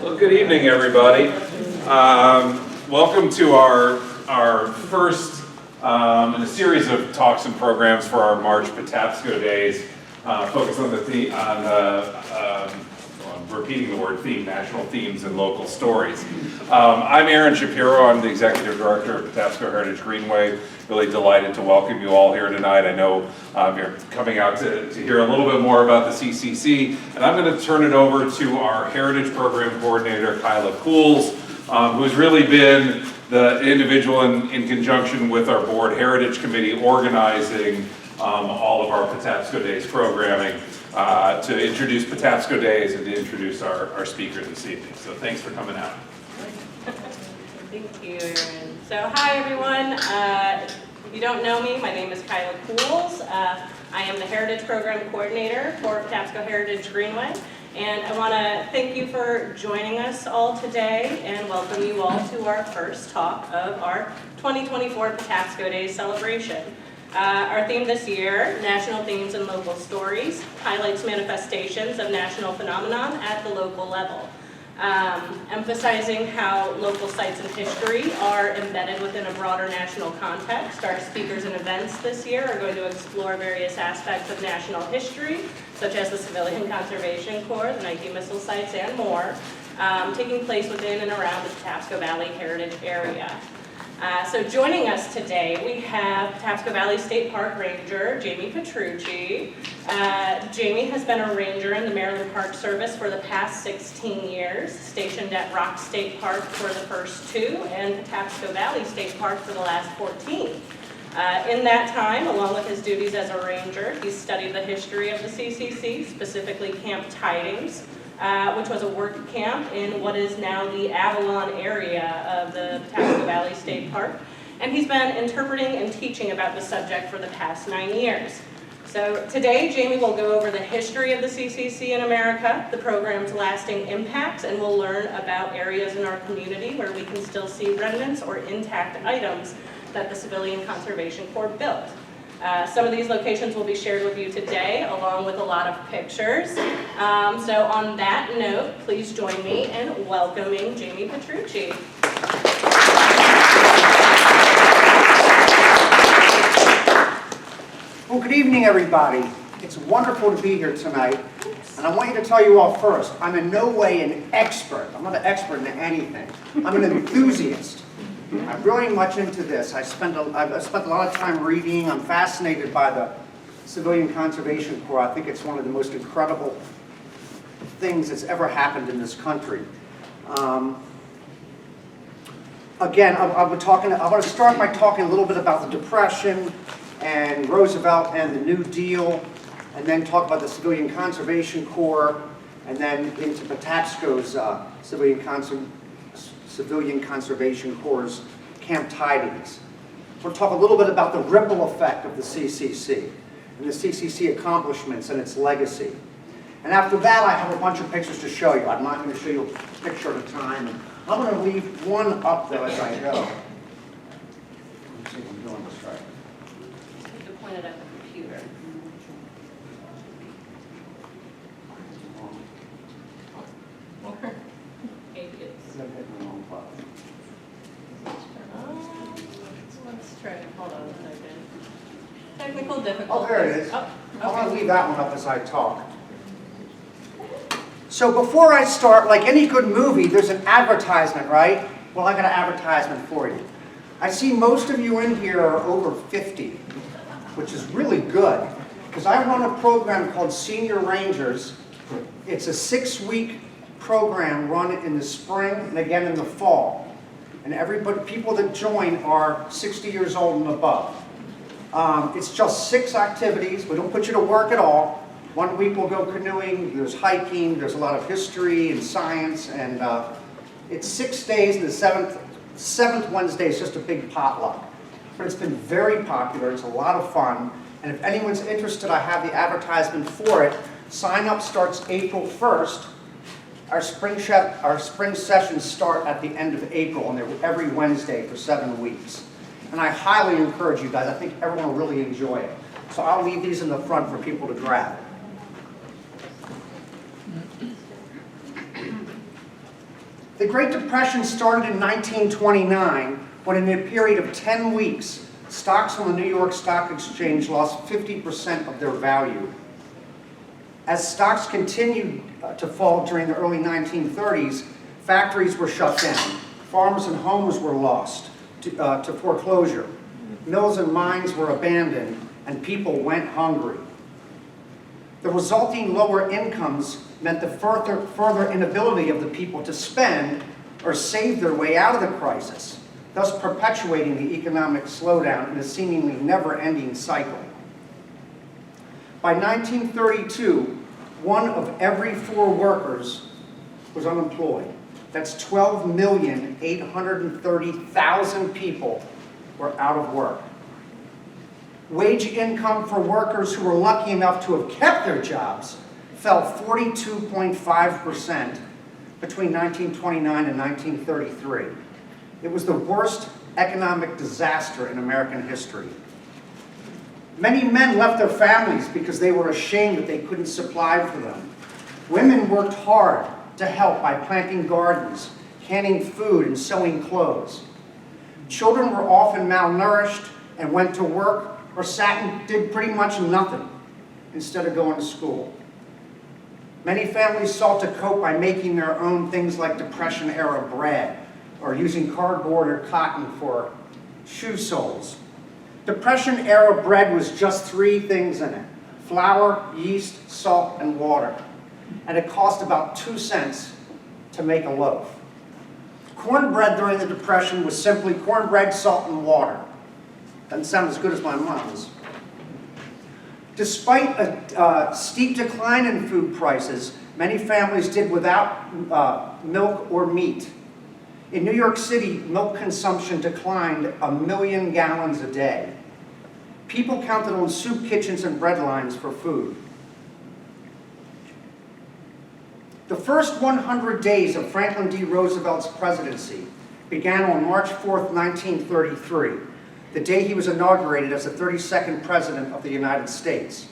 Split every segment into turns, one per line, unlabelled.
Well, good evening, everybody. Welcome to our first in a series of talks and programs for our March Patapsco Days, focused on repeating the word theme, national themes and local stories. I'm Aaron Shapiro. I'm the Executive Director of Patapsco Heritage Greenway. Really delighted to welcome you all here tonight. I know you're coming out to hear a little bit more about the CCC, and I'm going to turn it over to our Heritage Program Coordinator, Kyla Cools, who's really been the individual in conjunction with our Board Heritage Committee organizing all of our Patapsco Days programming to introduce Patapsco Days and to introduce our speakers this evening. So thanks for coming out.
Thank you, Aaron. So hi everyone. If you don't know me, my name is Kyla Cools. I am the Heritage Program Coordinator for Patapsco Heritage Greenway. And I want to thank you for joining us all today and welcome you all to our first talk of our 2024 Patapsco Days celebration. Our theme this year, National Themes and Local Stories, highlights manifestations of national phenomenon at the local level. Emphasizing how local sites and history are embedded within a broader national context. Our speakers and events this year are going to explore various aspects of national history, such as the Civilian Conservation Corps, the Nike missile sites, and more, taking place within and around the Patapsco Valley Heritage area. So joining us today, we have Patapsco Valley State Park Ranger, Jamie Petrucci. Jamie has been a ranger in the Maryland Park Service for the past 16 years, stationed at Rock State Park for the first 2, and Patapsco Valley State Park for the last 14. In that time, along with his duties as a ranger, he's studied the history of the CCC, specifically Camp Tidings, which was a work camp in what is now the Avalon area of the Patapsco Valley State Park. And he's been interpreting and teaching about the subject for the past 9 years. So today, Jamie will go over the history of the CCC in America, the program's lasting impacts, and we'll learn about areas in our community where we can still see remnants or intact items that the Civilian Conservation Corps built. Some of these locations will be shared with you today, along with a lot of pictures. So on that note, please join me in welcoming Jamie Petrucci.
Well, good evening, everybody. It's wonderful to be here tonight. And I want you to tell you all first, I'm in no way an expert. I'm not an expert in anything. I'm an enthusiast. I'm really much into this. I've spent a lot of time reading. I'm fascinated by the Civilian Conservation Corps. I think it's one of the most incredible things that's ever happened in this country. Again, I want to start by talking a little bit about the Depression and Roosevelt and the New Deal, and then talk about the Civilian Conservation Corps, and then into Patapsco's Civilian Conservation Corps' Camp Tidings. We'll talk a little bit about the ripple effect of the CCC and the CCC accomplishments and its legacy. And after that, I have a bunch of pictures to show you. I'm not going to show you a picture at a time. And I'm going to leave one up there as I go. Let me see if I'm doing this right.
You have to point it at the computer. Let's try. Hold on a second. Technical difficulties.
Oh, there it is.
Oh, okay.
I'm going to leave that one up as I talk. So before I start, like any good movie, there's an advertisement, right? Well, I got an advertisement for you. I see most of you in here are over 50, which is really good, because I run a program called Senior Rangers. It's a 6-week program run in the spring and again in the fall. And people that join are 60 years old and above. It's just 6 activities. We don't put you to work at all. 1 week we'll go canoeing, there's hiking, there's a lot of history and science, and it's 6 days, and the seventh Wednesday is just a big potluck. But it's been very popular, it's a lot of fun, and if anyone's interested, I have the advertisement for it. Sign up starts April 1st. Our spring sessions start at the end of April, and they're every Wednesday for 7 weeks. And I highly encourage you guys. I think everyone will really enjoy it. So I'll leave these in the front for people to grab. The Great Depression started in 1929 when in a period of 10 weeks, stocks on the New York Stock Exchange lost 50% of their value. As stocks continued to fall during the early 1930s, factories were shut down, farms and homes were lost to foreclosure, mills and mines were abandoned, and people went hungry. The resulting lower incomes meant the further inability of the people to spend or save their way out of the crisis, thus perpetuating the economic slowdown in a seemingly never-ending cycle. By 1932, 1 of every 4 workers was unemployed. That's 12,830,000 people were out of work. Wage income for workers who were lucky enough to have kept their jobs fell 42.5% between 1929 and 1933. It was the worst economic disaster in American history. Many men left their families because they were ashamed that they couldn't supply for them. Women worked hard to help by planting gardens, canning food, and sewing clothes. Children were often malnourished and went to work or sat and did pretty much nothing instead of going to school. Many families sought to cope by making their own things like Depression-era bread or using cardboard or cotton for shoe soles. Depression-era bread was just 3 things in it: flour, yeast, salt, and water. And it cost about 2 cents to make a loaf. Cornbread during the Depression was simply cornbread, salt, and water. Doesn't sound as good as my mom's. Despite a steep decline in food prices, many families did without milk or meat. In New York City, milk consumption declined 1 million gallons a day. People counted on soup kitchens and bread lines for food. The first 100 days of Franklin D. Roosevelt's presidency began on March 4th, 1933, the day he was inaugurated as the 32nd President of the United States.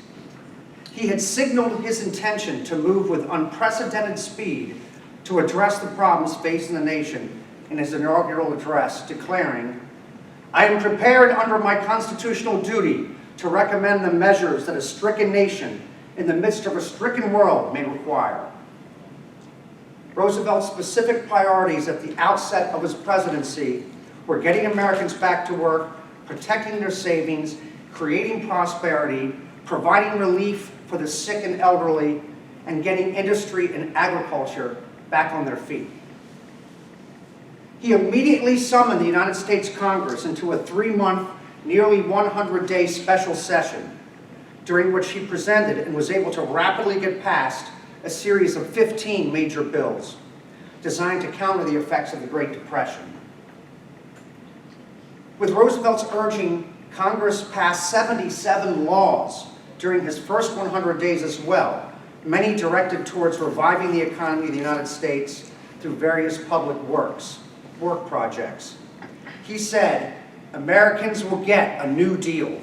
He had signaled his intention to move with unprecedented speed to address the problems facing the nation in his inaugural address, declaring, "I am prepared under my constitutional duty to recommend the measures that a stricken nation in the midst of a stricken world may require." Roosevelt's specific priorities at the outset of his presidency were getting Americans back to work, protecting their savings, creating prosperity, providing relief for the sick and elderly, and getting industry and agriculture back on their feet. He immediately summoned the United States Congress into a 3-month, nearly 100-day special session, during which he presented and was able to rapidly get passed a series of 15 major bills designed to counter the effects of the Great Depression. With Roosevelt's urging, Congress passed 77 laws during his first 100 days as well, many directed towards reviving the economy of the United States through various public work projects. He said, "Americans will get a New Deal."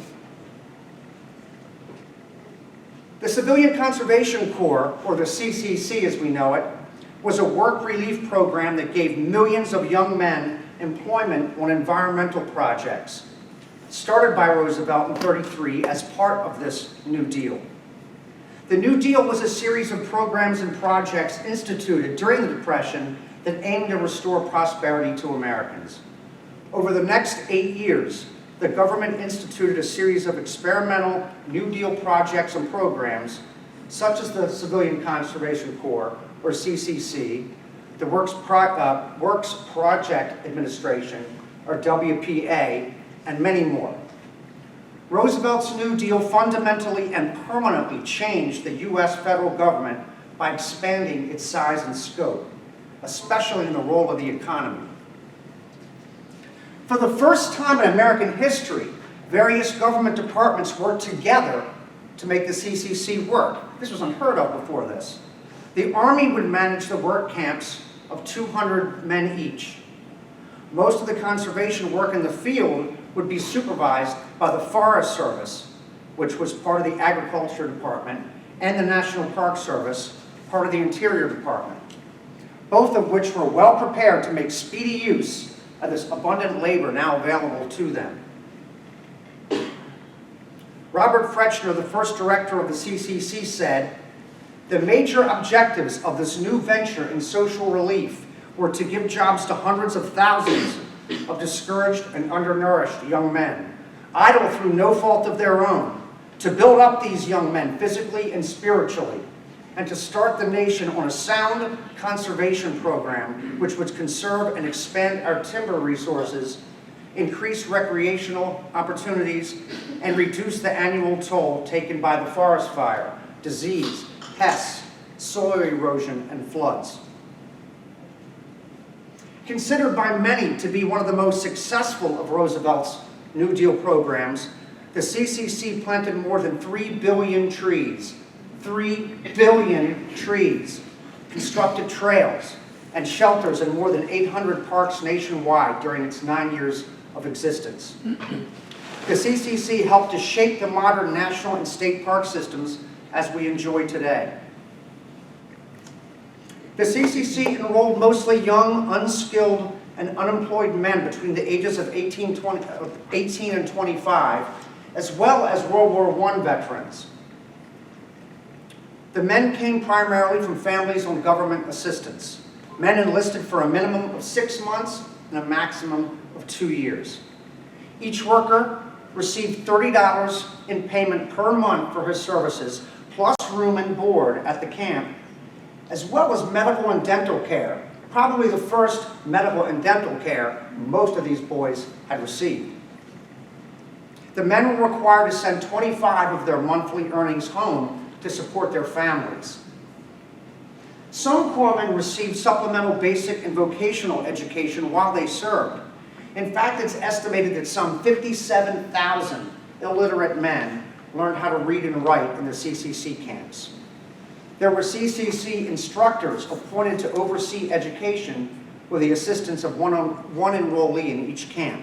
The Civilian Conservation Corps, or the CCC as we know it, was a work relief program that gave millions of young men employment on environmental projects, started by Roosevelt in '33 as part of this New Deal. The New Deal was a series of programs and projects instituted during the Depression that aimed to restore prosperity to Americans. Over the next 8 years, the government instituted a series of experimental New Deal projects and programs, such as the Civilian Conservation Corps, or CCC, the Works Project Administration, or WPA, and many more. Roosevelt's New Deal fundamentally and permanently changed the U.S. federal government by expanding its size and scope, especially in the role of the economy. For the first time in American history, various government departments worked together to make the CCC work. This was unheard of before this. The Army would manage the work camps of 200 men each. Most of the conservation work in the field would be supervised by the Forest Service, which was part of the Agriculture Department, and the National Park Service, part of the Interior Department. both of which were well prepared to make speedy use of this abundant labor now available to them. Robert Frechner, the first director of the CCC, said, "The major objectives of this new venture in social relief were to give jobs to hundreds of thousands of discouraged and undernourished young men, idle through no fault of their own, to build up these young men physically and spiritually, and to start the nation on a sound conservation program which would conserve and expand our timber resources, increase recreational opportunities, and reduce the annual toll taken by the forest fire, disease, pests, soil erosion, and floods." Considered by many to be one of the most successful of Roosevelt's New Deal programs, the CCC planted more than 3 billion trees, 3 billion trees, constructed trails and shelters in more than 800 parks nationwide during its 9 years of existence. The CCC helped to shape the modern national and state park systems as we enjoy today. The CCC enrolled mostly young, unskilled, and unemployed men between the ages of 18 and 25, as well as World War I veterans. The men came primarily from families on government assistance. Men enlisted for a minimum of 6 months and a maximum of 2 years. Each worker received $30 in payment per month for his services, plus room and board at the camp, as well as medical and dental care, probably the first medical and dental care most of these boys had received. The men were required to send 25 of their monthly earnings home to support their families. Some corpsmen received supplemental basic and vocational education while they served. In fact, it's estimated that some 57,000 illiterate men learned how to read and write in the CCC camps. There were CCC instructors appointed to oversee education with the assistance of one enrollee in each camp.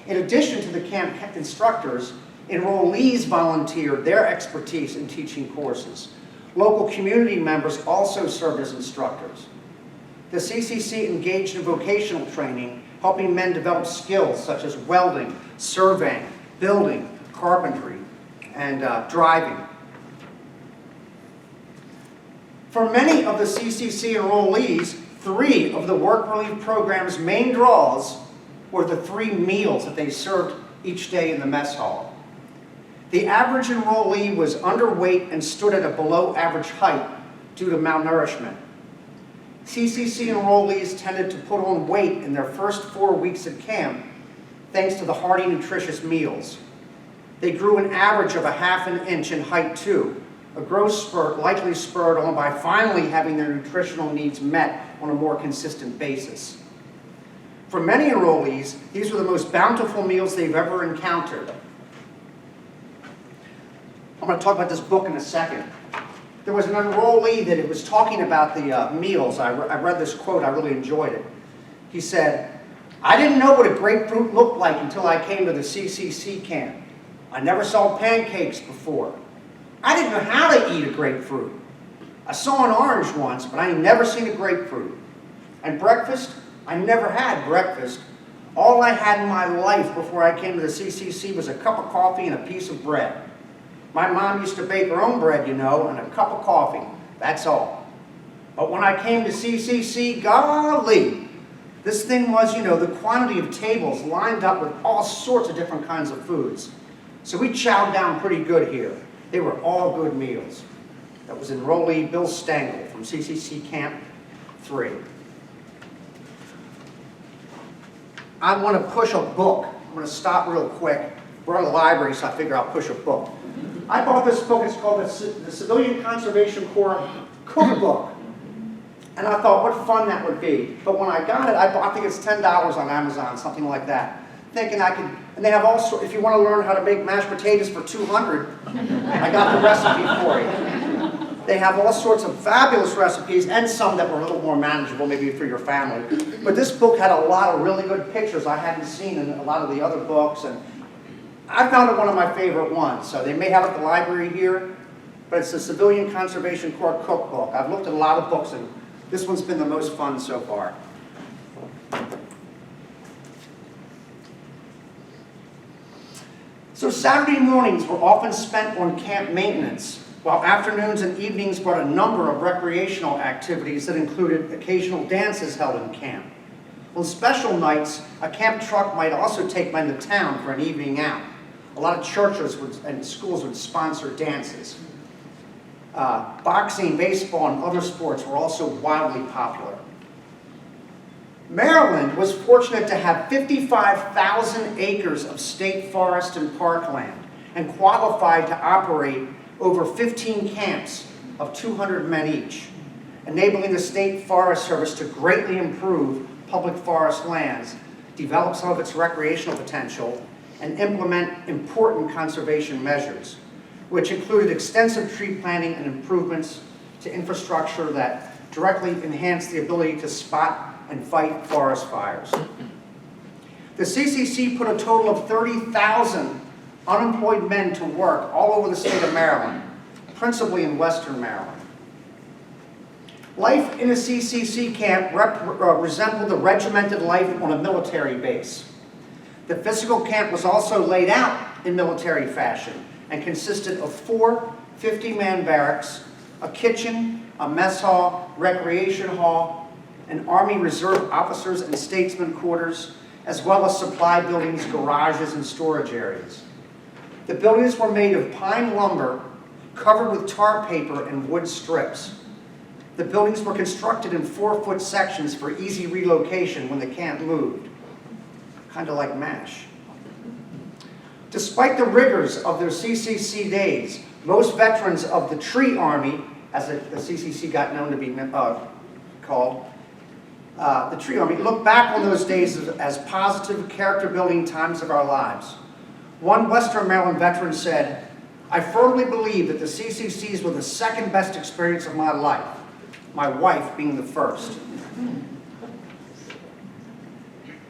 In addition to the camp instructors, enrollees volunteered their expertise in teaching courses. Local community members also served as instructors. The CCC engaged in vocational training, helping men develop skills such as welding, surveying, building, carpentry, and driving. For many of the CCC enrollees, 3 of the work relief program's main draws were the 3 meals that they served each day in the mess hall. The average enrollee was underweight and stood at a below average height due to malnourishment. CCC enrollees tended to put on weight in their first 4 weeks at camp thanks to the hearty, nutritious meals. They grew an average of a ½ an inch in height too, a growth spurt likely spurred on by finally having their nutritional needs met on a more consistent basis. For many enrollees, these were the most bountiful meals they've ever encountered. I'm going to talk about this book in a second. There was an enrollee that it was talking about the meals. I read this quote, I really enjoyed it. He said, "I didn't know what a grapefruit looked like until I came to the CCC camp. I never saw pancakes before. I didn't know how to eat a grapefruit. I saw an orange once, but I ain't never seen a grapefruit. And breakfast, I never had breakfast. All I had in my life before I came to the CCC was a cup of coffee and a piece of bread. My mom used to bake her own bread, you know, and a cup of coffee. That's all. But when I came to CCC, golly, this thing was, you know, the quantity of tables lined up with all sorts of different kinds of foods. So we chowed down pretty good here. They were all good meals." That was enrollee Bill Stengel from CCC Camp 3. I want to push a book. I'm going to stop real quick. We're at a library, so I figure I'll push a book. I bought this book. It's called the Civilian Conservation Corps Cookbook. And I thought, what fun that would be. But when I got it, I think it's $10 on Amazon, something like that. Thinking I could, and they have all sorts, if you want to learn how to make mashed potatoes for $200, I got the recipe for you. They have all sorts of fabulous recipes and some that were a little more manageable, maybe for your family. But this book had a lot of really good pictures I hadn't seen in a lot of the other books, and I found it one of my favorite ones. So they may have it at the library here, but it's the Civilian Conservation Corps Cookbook. I've looked at a lot of books, and This one's been the most fun so far. So Saturday mornings were often spent on camp maintenance, while afternoons and evenings brought a number of recreational activities that included occasional dances held in camp. On special nights, a camp truck might also take men to town for an evening out. A lot of churches and schools would sponsor dances. Boxing, baseball, and other sports were also wildly popular. Maryland was fortunate to have 55,000 acres of state forest and parkland and qualified to operate over 15 camps of 200 men each, enabling the State Forest Service to greatly improve public forest lands, develop some of its recreational potential, and implement important conservation measures, which included extensive tree planting and improvements to infrastructure that directly enhanced the ability to spot and fight forest fires. The CCC put a total of 30,000 unemployed men to work all over the state of Maryland, principally in western Maryland. Life in a CCC camp resembled the regimented life on a military base. The physical camp was also laid out in military fashion and consisted of 4 50-man barracks, a kitchen, a mess hall, recreation hall, an Army Reserve officers and statesmen quarters, as well as supply buildings, garages, and storage areas. The buildings were made of pine lumber covered with tar paper and wood strips. The buildings were constructed in 4-foot sections for easy relocation when the camp moved, kind of like MASH. Despite the rigors of their CCC days, most veterans of the Tree Army, as the CCC got known to be called, the Tree Army, look back on those days as positive, character-building times of our lives. One Western Maryland veteran said, "I firmly believe that the CCCs were the second best experience of my life, my wife being the first."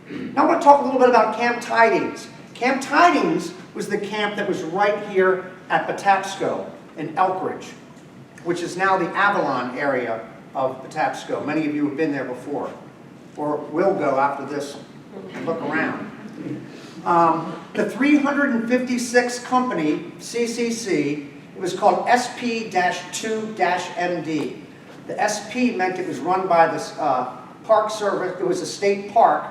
Now I want to talk a little bit about Camp Tidings. Camp Tidings was the camp that was right here at Patapsco in Elkridge, which is now the Avalon area of Patapsco. Many of you have been there before, or will go after this and look around. The 356 company, CCC, it was called SP-2-MD. The SP meant it was run by the Park Service. It was a state park.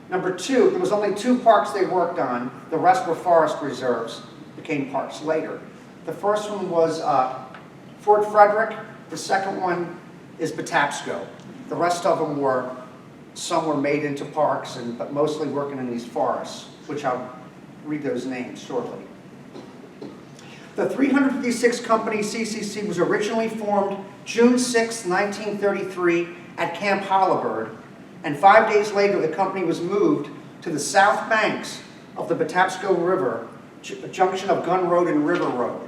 Number 2, there was only 2 parks they worked on. The rest were forest reserves, became parks later. The first one was Fort Frederick. The second one is Patapsco. The rest of them were, some were made into parks, but mostly working in these forests, which I'll read those names shortly. The 356 company CCC was originally formed June 6, 1933 at Camp Hollibird, and 5 days later the company was moved to the south banks of the Patapsco River, a junction of Gun Road and River Road.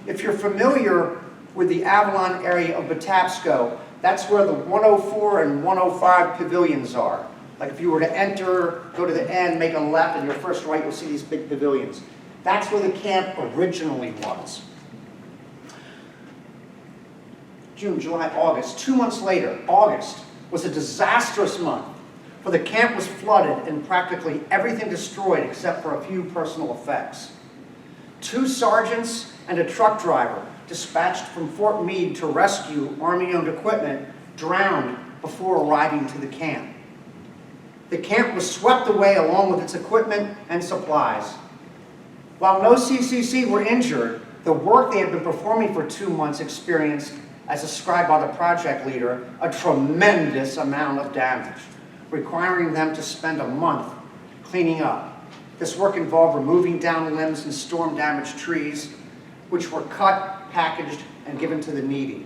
If you're familiar with the Avalon area of Patapsco, that's where the 104 and 105 pavilions are. Like if you were to enter, go to the end, make a left, and your first right, you'll see these big pavilions. That's where the camp originally was. June, July, August. 2 months later, August, was a disastrous month, for the camp was flooded and practically everything destroyed except for a few personal effects. 2 sergeants and a truck driver dispatched from Fort Meade to rescue Army-owned equipment drowned before arriving to the camp. The camp was swept away along with its equipment and supplies. While no CCC were injured, the work they had been performing for 2 months experienced, as described by the project leader, a tremendous amount of damage, requiring them to spend a month cleaning up. This work involved removing down limbs and storm-damaged trees, which were cut, packaged, and given to the needy.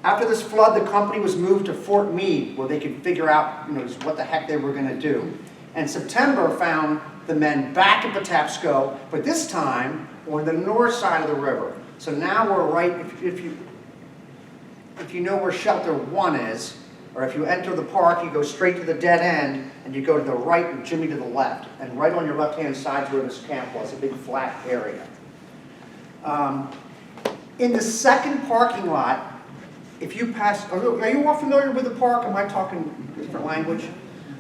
After this flood, the company was moved to Fort Meade, where they could figure out what the heck they were going to do. And September found the men back at Patapsco, but this time on the north side of the river. So now we're right, if you know where Shelter 1 is, or if you enter the park, you go straight to the dead end, and you go to the right and Jimmy to the left. And right on your left-hand side is where this camp was, a big flat area. In the second parking lot, if you pass, are you all familiar with the park? Am I talking different language?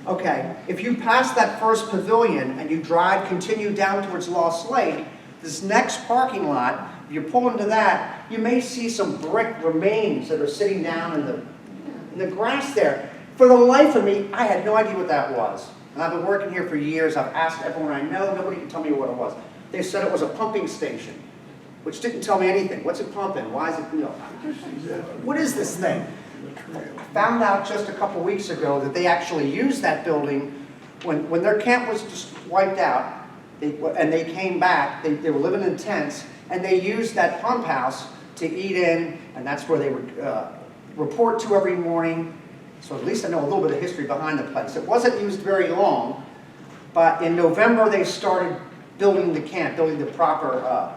Okay, if you pass that first pavilion and you continue down towards Lost Lake, this next parking lot, if you pull into that, you may see some brick remains that are sitting down in the grass there. For the life of me, I had no idea what that was. And I've been working here for years. I've asked everyone I know. Nobody can tell me what it was. They said it was a pumping station, which didn't tell me anything. What's it pumping? Why is it, what is this thing? I found out just a couple weeks ago that they actually used that building when their camp was just wiped out, and they came back. They were living in tents, and they used that pump house to eat in, and that's where they would report to every morning. So at least I know a little bit of history behind the place. It wasn't used very long, but in November they started building the camp, building the proper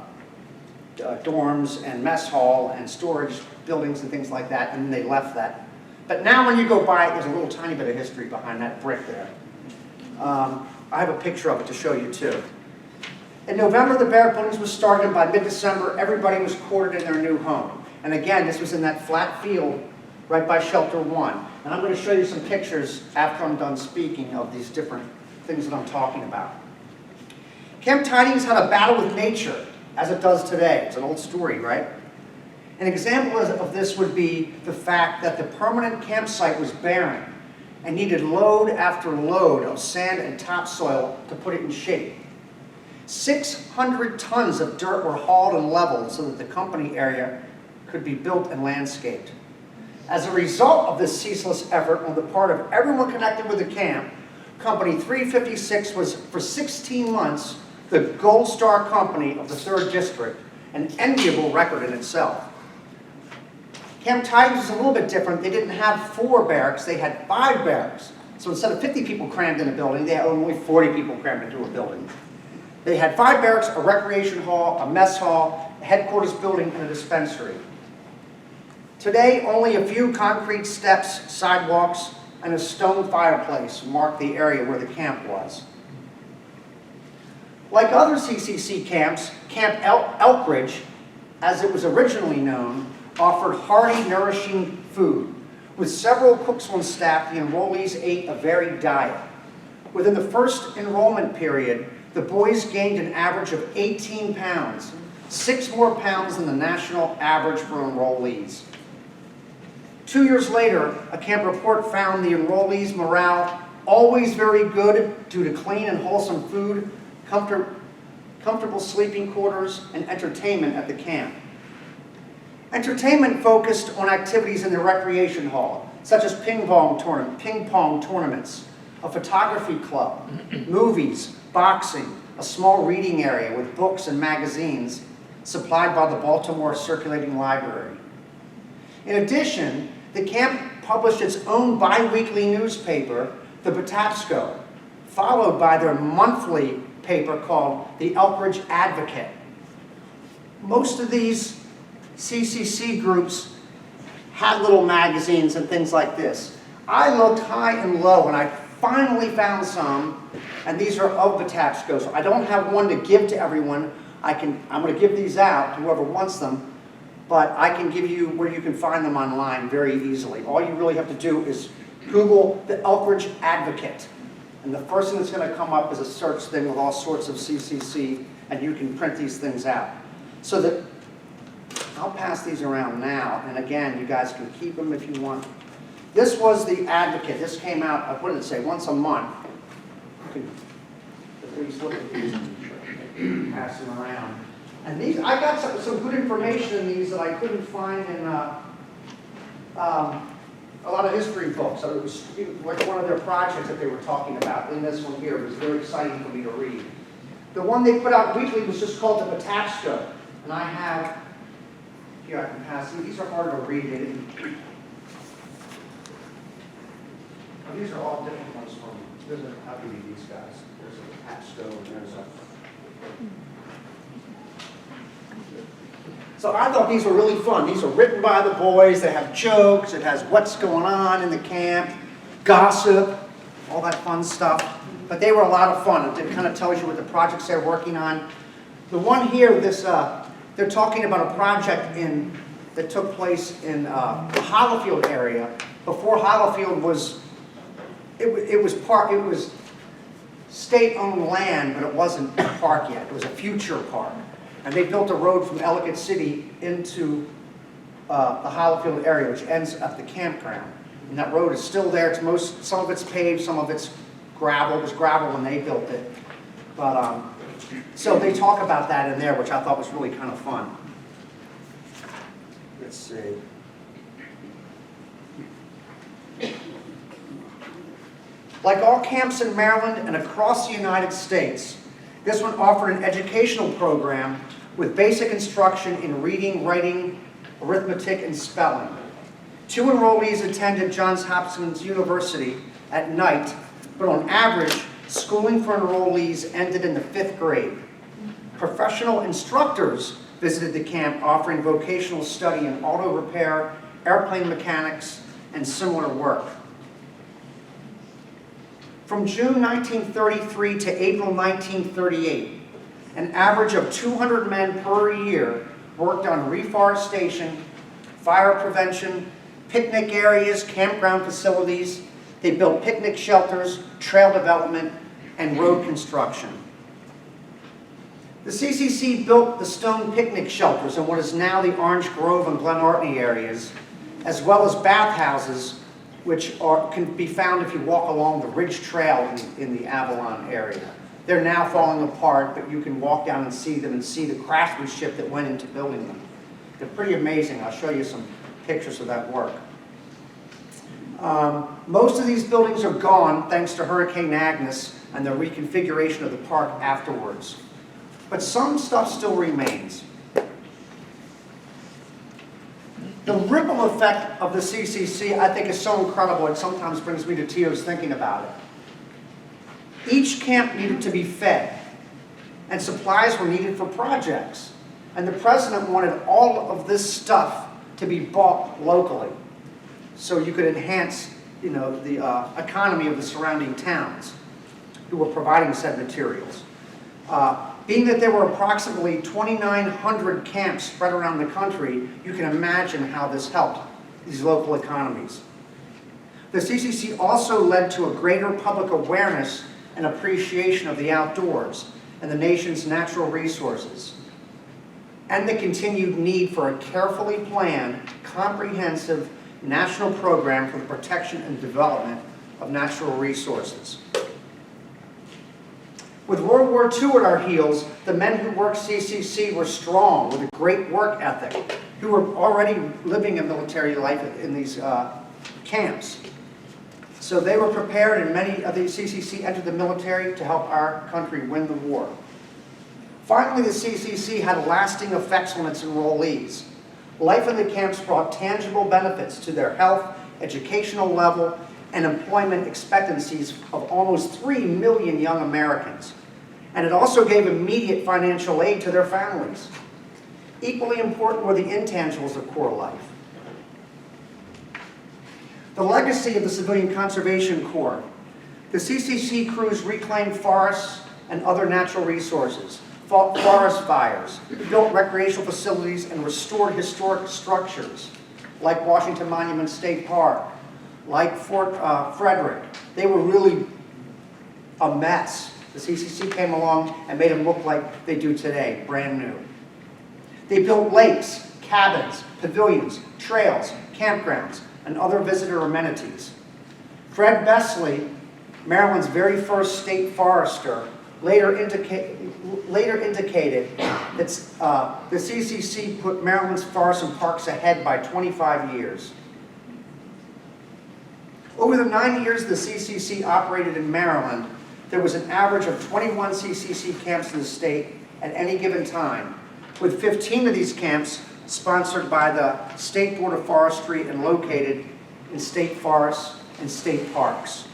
dorms and mess hall and storage buildings and things like that, and then they left that. But now when you go by it, there's a little tiny bit of history behind that brick there. I have a picture of it to show you too. In November, the barrack buildings was started, and by mid-December, everybody was quartered in their new home. And again, this was in that flat field right by Shelter 1. And I'm going to show you some pictures after I'm done speaking of these different things that I'm talking about. Camp Tidings had a battle with nature, as it does today. It's an old story, right? An example of this would be the fact that the permanent campsite was barren and needed load after load of sand and topsoil to put it in shape. 600 tons of dirt were hauled and leveled so that the company area could be built and landscaped. As a result of this ceaseless effort on the part of everyone connected with the camp, Company 356 was, for 16 months, the Gold Star Company of the 3rd District, an enviable record in itself. Camp Tidings was a little bit different. They didn't have 4 barracks, they had 5 barracks. So instead of 50 people crammed in a building, they had only 40 people crammed into a building. They had 5 barracks, a recreation hall, a mess hall, a headquarters building, and a dispensary. Today, only a few concrete steps, sidewalks, and a stone fireplace mark the area where the camp was. Like other CCC camps, Camp Elkridge, as it was originally known, offered hearty, nourishing food. With several cooks on staff, the enrollees ate a varied diet. Within the first enrollment period, the boys gained an average of 18 pounds, 6 more pounds than the national average for enrollees. 2 years later, a camp report found the enrollees' morale always very good due to clean and wholesome food, comfortable sleeping quarters, and entertainment at the camp. Entertainment focused on activities in the recreation hall, such as ping pong tournaments, a photography club, movies, boxing, a small reading area with books and magazines supplied by the Baltimore Circulating Library. In addition, the camp published its own bi-weekly newspaper, the Patapsco, followed by their monthly paper called the Elkridge Advocate. Most of these CCC groups had little magazines and things like this. I looked high and low and I finally found some, and these are of Patapsco. So I don't have one to give to everyone. I'm going to give these out to whoever wants them, but I can give you where you can find them online very easily. All you really have to do is Google the Elkridge Advocate. And the first thing that's going to come up is a search thing with all sorts of CCC, and you can print these things out. So that I'll pass these around now, and again, you guys can keep them if you want. This was the Advocate. This came out, what did it say, once a month. You can please look at these and pass them around. And these, I got some good information in these that I couldn't find in a lot of history books. So it was like one of their projects that they were talking about. In this one here, it was very exciting for me to read. The one they put out weekly was just called the Patapsco. And I have, here I can pass them. These are hard to read. These are all different ones from, there's a, how do you read these guys? There's a Patapsco and there's a... So I thought these were really fun. These are written by the boys. They have jokes. It has what's going on in the camp, gossip, all that fun stuff. But they were a lot of fun. It kind of tells you what the projects they're working on. The one here, this they're talking about a project in that took place in the Hollowfield area. Before Hollowfield was, it was state-owned land, but it wasn't a park yet. It was a future park. And they built a road from Ellicott City into the Hollowfield area, which ends at the campground. And that road is still there. It's some of it's paved, some of it's gravel. It was gravel when they built it. But so they talk about that in there, which I thought was really kind of fun. Let's see. Like all camps in Maryland and across the United States, this one offered an educational program with basic instruction in reading, writing, arithmetic, and spelling. 2 enrollees attended Johns Hopkins University at night, but on average, schooling for enrollees ended in the 5th grade. Professional instructors visited the camp offering vocational study in auto repair, airplane mechanics, and similar work. From June 1933 to April 1938, an average of 200 men per year worked on reforestation, fire prevention, picnic areas, campground facilities. They built picnic shelters, trail development, and road construction. The CCC built the stone picnic shelters in what is now the Orange Grove and Glenartney areas, as well as bathhouses, which can be found if you walk along the Ridge Trail in the Avalon area. They're now falling apart, but you can walk down and see them and see the craftsmanship that went into building them. They're pretty amazing. I'll show you some pictures of that work. Most of these buildings are gone thanks to Hurricane Agnes and the reconfiguration of the park afterwards. But some stuff still remains. The ripple effect of the CCC, I think, is so incredible it sometimes brings me to tears thinking about it. Each camp needed to be fed, and supplies were needed for projects. And the president wanted all of this stuff to be bought locally, so you could enhance, the economy of the surrounding towns who were providing said materials. Being that there were approximately 2,900 camps spread around the country, you can imagine how this helped these local economies. The CCC also led to a greater public awareness and appreciation of the outdoors and the nation's natural resources, and the continued need for a carefully planned, comprehensive national program for the protection and development of natural resources. With World War II at our heels, the men who worked CCC were strong, with a great work ethic, who were already living a military life in these camps. So they were prepared, and many of the CCC entered the military to help our country win the war. Finally, the CCC had lasting effects on its enrollees. Life in the camps brought tangible benefits to their health, educational level, and employment expectancies of almost 3 million young Americans. And it also gave immediate financial aid to their families. Equally important were the intangibles of core life. The legacy of the Civilian Conservation Corps. The CCC crews reclaimed forests and other natural resources, fought forest fires, built recreational facilities, and restored historic structures, like Washington Monument State Park, like Fort Frederick. They were really a mess. The CCC came along and made them look like they do today, brand new. They built lakes, cabins, pavilions, trails, campgrounds, and other visitor amenities. Fred Besley, Maryland's very first state forester, later indicated that the CCC put Maryland's forests and parks ahead by 25 years. Over the 9 years the CCC operated in Maryland, there was an average of 21 CCC camps in the state at any given time, with 15 of these camps sponsored by the State Board of Forestry and located in state forests and state parks.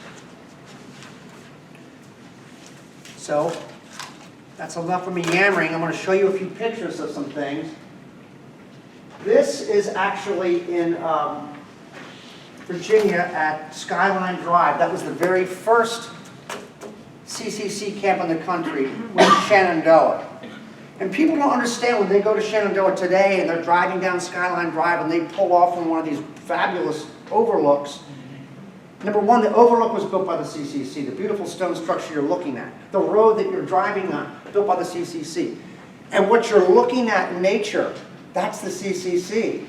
So, that's enough of me yammering. I'm going to show you a few pictures of some things. This is actually in Virginia at Skyline Drive. That was the very first CCC camp in the country with Shenandoah. And people don't understand when they go to Shenandoah today and they're driving down Skyline Drive and they pull off from one of these fabulous overlooks. Number one, the overlook was built by the CCC, the beautiful stone structure you're looking at. The road that you're driving on, built by the CCC. And what you're looking at in nature, that's the CCC.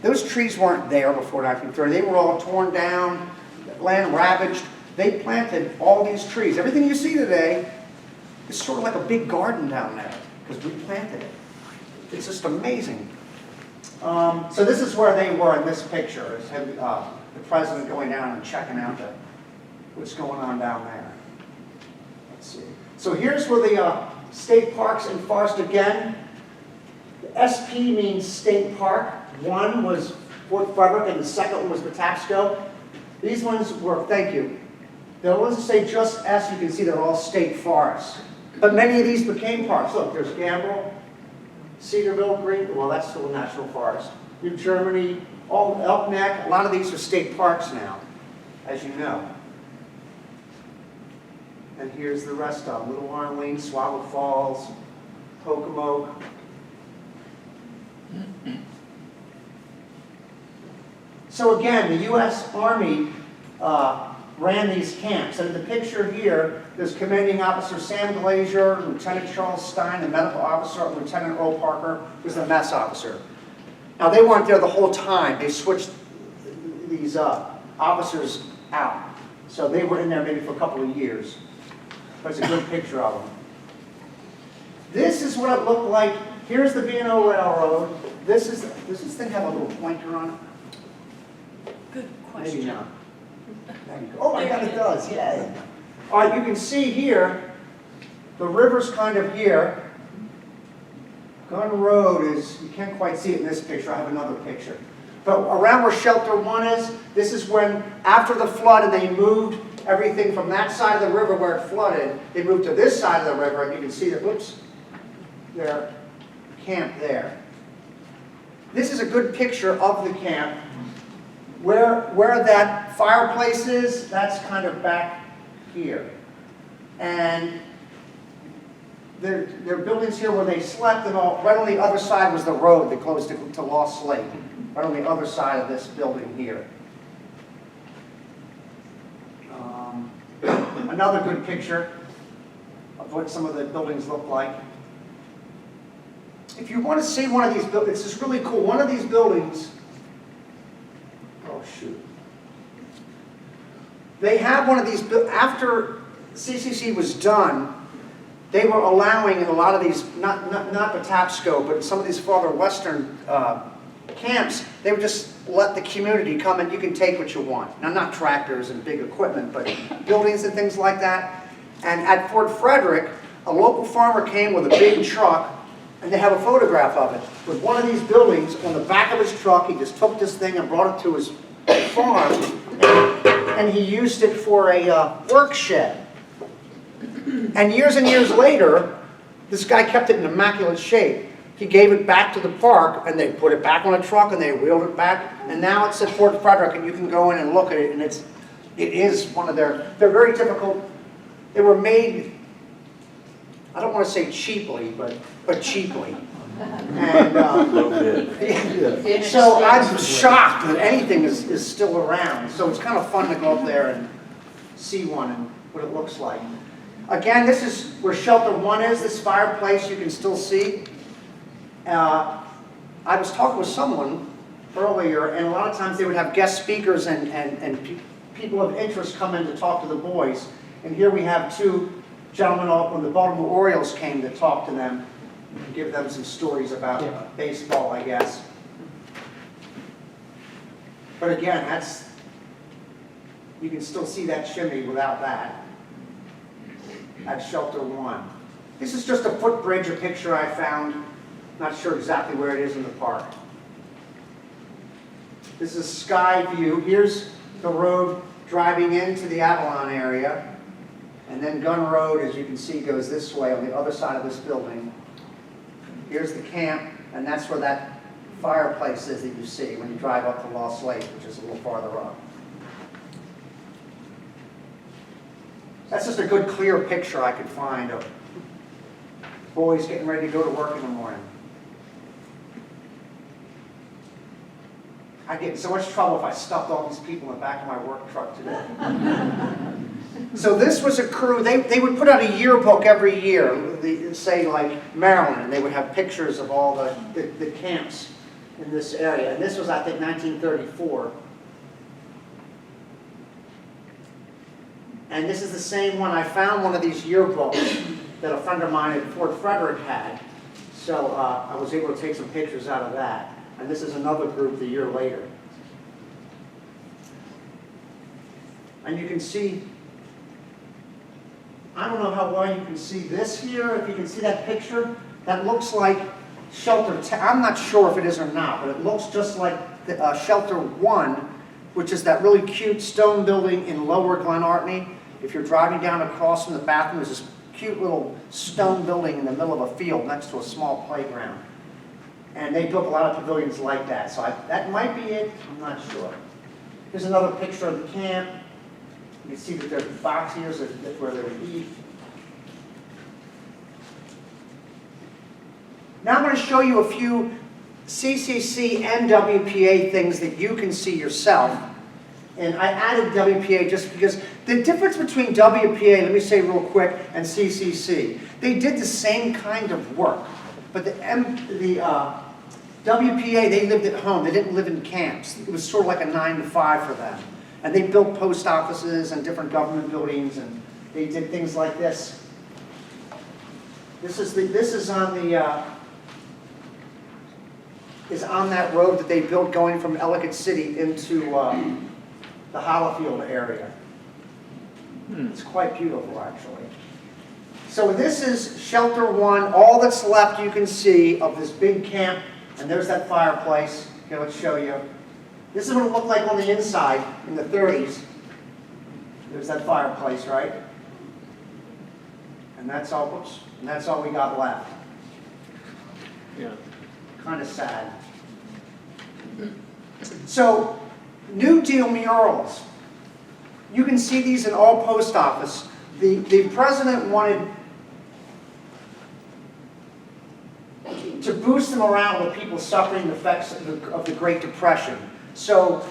Those trees weren't there before 1930. They were all torn down, land ravaged. They planted all these trees. Everything you see today is sort of like a big garden down there because we planted it. It's just amazing. So this is where they were in this picture. It's the president going down and checking out what's going on down there. Let's see. So here's where the state parks and forest again. The SP means state park. One was Fort Frederick and the second one was Patapsco. These ones were, thank you. The ones that say just S, you can see they're all state forests. But many of these became parks. Look, there's Gambrel, Cedarville, Green, well that's still a national forest. New Germany, all Elk Neck, a lot of these are state parks now, as you know. And here's the rest of them. Little Arlene, Swallow Falls, Pocomoke. So again, the U.S. Army ran these camps. And in the picture here, there's Commanding Officer Sam Glazier, Lieutenant Charles Stein, the medical officer, and Lieutenant Earl Parker, who's the mess officer. Now, they weren't there the whole time. They switched these officers out. So they were in there maybe for a couple of years. But it's a good picture of them. This is what it looked like. Here's the B&O Railroad. Does this thing have a little pointer on it?
Good question.
Maybe not. There you go. Oh my God, it does. Yay. All right, you can see here, the river's kind of here. Gun Road is, you can't quite see it in this picture. I have another picture. But around where Shelter 1 is, this is when, after the flood, and they moved everything from that side of the river where it flooded, they moved to this side of the river, and you can see that, whoops, their camp there. This is a good picture of the camp. Where that fireplace is, that's kind of back here. And there are buildings here where they slept and all. Right on the other side was the road that closed to Lost Lake. Right on the other side of this building here. Another good picture of what some of the buildings look like. If you want to see one of these buildings, it's just really cool. One of these buildings, oh shoot. They have one of these, after CCC was done, they were allowing in a lot of these, not Patapsco, but some of these farther western camps, they would just let the community come and you can take what you want. Now, not tractors and big equipment, but buildings and things like that. And at Fort Frederick, a local farmer came with a big truck, and they have a photograph of it. With one of these buildings on the back of his truck, he just took this thing and brought it to his farm, and he used it for a work shed. And years later, this guy kept it in immaculate shape. He gave it back to the park, and they put it back on a truck, and they wheeled it back, and now it's at Fort Frederick, and you can go in and look at it, and it is one of they're very difficult. They were made, I don't want to say cheaply, but cheaply. And so I'm shocked that anything is still around. So it's kind of fun to go up there and see one and what it looks like. Again, this is where Shelter 1 is, this fireplace you can still see. I was talking with someone earlier, and a lot of times they would have guest speakers and people of interest come in to talk to the boys. And here we have two gentlemen when the Baltimore Orioles came to talk to them, and give them some stories about baseball, I guess. But again, you can still see that chimney without that at Shelter 1. This is just a footbridge, a picture I found. Not sure exactly where it is in the park. This is sky view. Here's the road driving into the Avalon area. And then Gun Road, as you can see, goes this way on the other side of this building. Here's the camp, and that's where that fireplace is that you see when you drive up to Lost Lake, which is a little farther up. That's just a good, clear picture I could find of boys getting ready to go to work in the morning. I'd get in so much trouble if I stuffed all these people in the back of my work truck today. So this was a crew, they would put out a yearbook every year, say like Maryland, and they would have pictures of all the camps in this area. And this was, I think, 1934. And this is the same one. I found one of these yearbooks that a friend of mine at Fort Frederick had. So I was able to take some pictures out of that. And this is another group the year later. And you can see, I don't know how well you can see this here, if you can see that picture, that looks like Shelter 10. I'm not sure if it is or not, but it looks just like the, Shelter 1, which is that really cute stone building in Lower Glenartney. If you're driving down across from the bathroom, there's this cute little stone building in the middle of a field next to a small playground. And they built a lot of pavilions like that. So that might be it, I'm not sure. Here's another picture of the camp. You can see that there's box ears where they would eat. Now I'm going to show you a few CCC and WPA things that you can see yourself. And I added WPA just because the difference between WPA, let me say real quick, and CCC, they did the same kind of work. But the WPA, they lived at home. They didn't live in camps. It was sort of like a 9 to 5 for them. And they built post offices and different government buildings, and they did things like this. This is on the that road that they built going from Ellicott City into the Hollowfield area. It's quite beautiful, actually. So this is Shelter 1. All that's left you can see of this big camp, and there's that fireplace. Here, let's show you. This is what it looked like on the inside in the 30s. There's that fireplace, right? And that's all. Whoops, and that's all we got left.
Yeah.
Kind of sad. So, New Deal murals. You can see these in all post office. The president wanted to boost them around with people suffering the effects of the Great Depression. So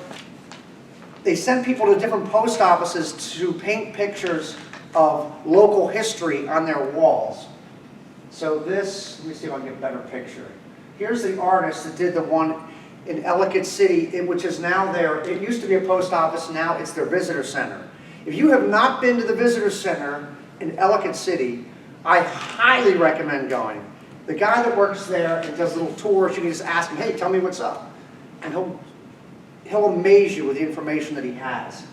they sent people to different post offices to paint pictures of local history on their walls. So this, let me see if I can get a better picture. Here's the artist that did the one in Ellicott City, which is now there. It used to be a post office, now it's their visitor center. If you have not been to the visitor center in Ellicott City, I highly recommend going. The guy that works there and does little tours, you can just ask him, hey, tell me what's up. And he'll amaze you with the information that he has.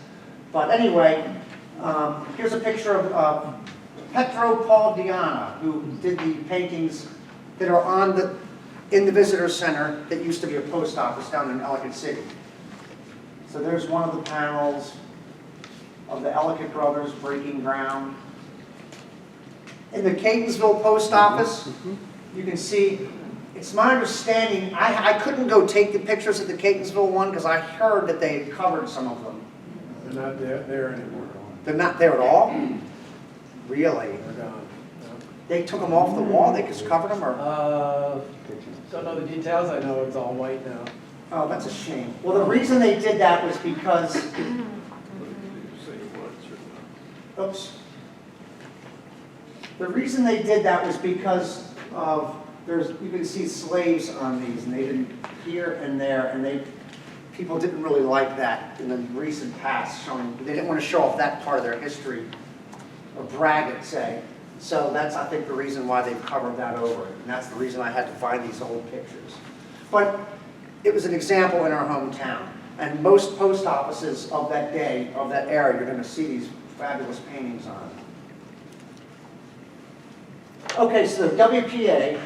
But anyway, here's a picture of Petro Paul Diana, who did the paintings that are in the visitor center that used to be a post office down in Ellicott City. So there's one of the panels of the Ellicott brothers breaking ground. In the Catonsville post office, you can see, it's my understanding, I couldn't go take the pictures of the Catonsville one because I heard that they had covered some of them.
They're not there anymore.
They're not there at all? Really?
They're gone.
They took them off the wall, they just covered them, or?
Don't know the details. I know it's all white now.
Oh, that's a shame. Well, the reason they did that was because, oops. The reason they did that was because of, you can see slaves on these, and they didn't, here and there, and people didn't really like that in the recent past, they didn't want to show off that part of their history, or brag it, say. So that's, I think, the reason why they've covered that over, and that's the reason I had to find these old pictures. But it was an example in our hometown, and most post offices of that day, of that era, you're going to see these fabulous paintings on. Okay, so the WPA,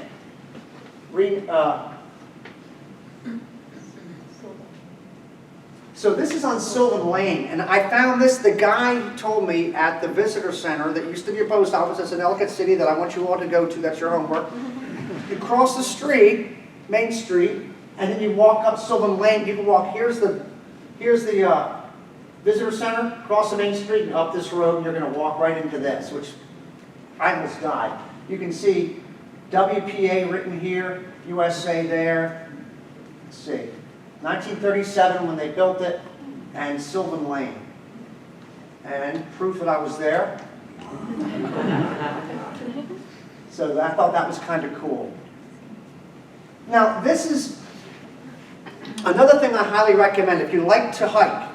so this is on Sylvan Lane, and I found this, the guy told me at the visitor center that used to be a post office, it's in Ellicott City that I want you all to go to, that's your homework. You cross the street, Main Street, and then you walk up Sylvan Lane, you can walk, here's the visitor center, cross the Main Street and up this road, and you're going to walk right into this, which I almost died. You can see WPA written here, USA there. Let's see, 1937 when they built it, and Sylvan Lane. And proof that I was there. So I thought that was kind of cool. Now, this is another thing I highly recommend if you like to hike.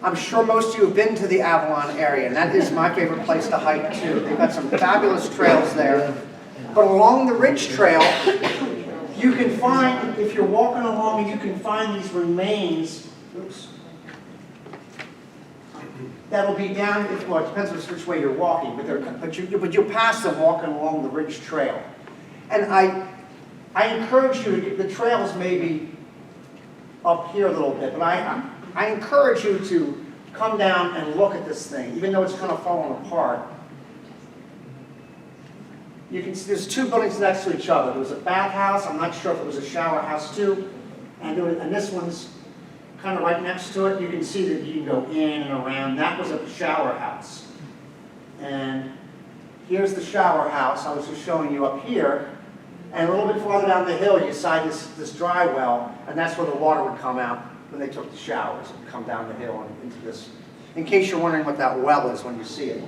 I'm sure most of you have been to the Avalon area, and that is my favorite place to hike too. They've got some fabulous trails there. But along the Ridge Trail, you can find, if you're walking along, you can find these remains. Oops. That'll be down, well, it depends on which way you're walking, but you'll pass them walking along the Ridge Trail. And I encourage you to get the trails maybe up here a little bit, but I encourage you to come down and look at this thing, even though it's kind of falling apart. You can see there's two buildings next to each other. There was a bathhouse, I'm not sure if it was a shower house too, and this one's kind of right next to it. You can see that you can go in and around. That was a shower house. And here's the shower house I was just showing you up here. And a little bit farther down the hill, you saw this dry well, and that's where the water would come out when they took the showers. It would come down the hill and into this. In case you're wondering what that well is when you see it.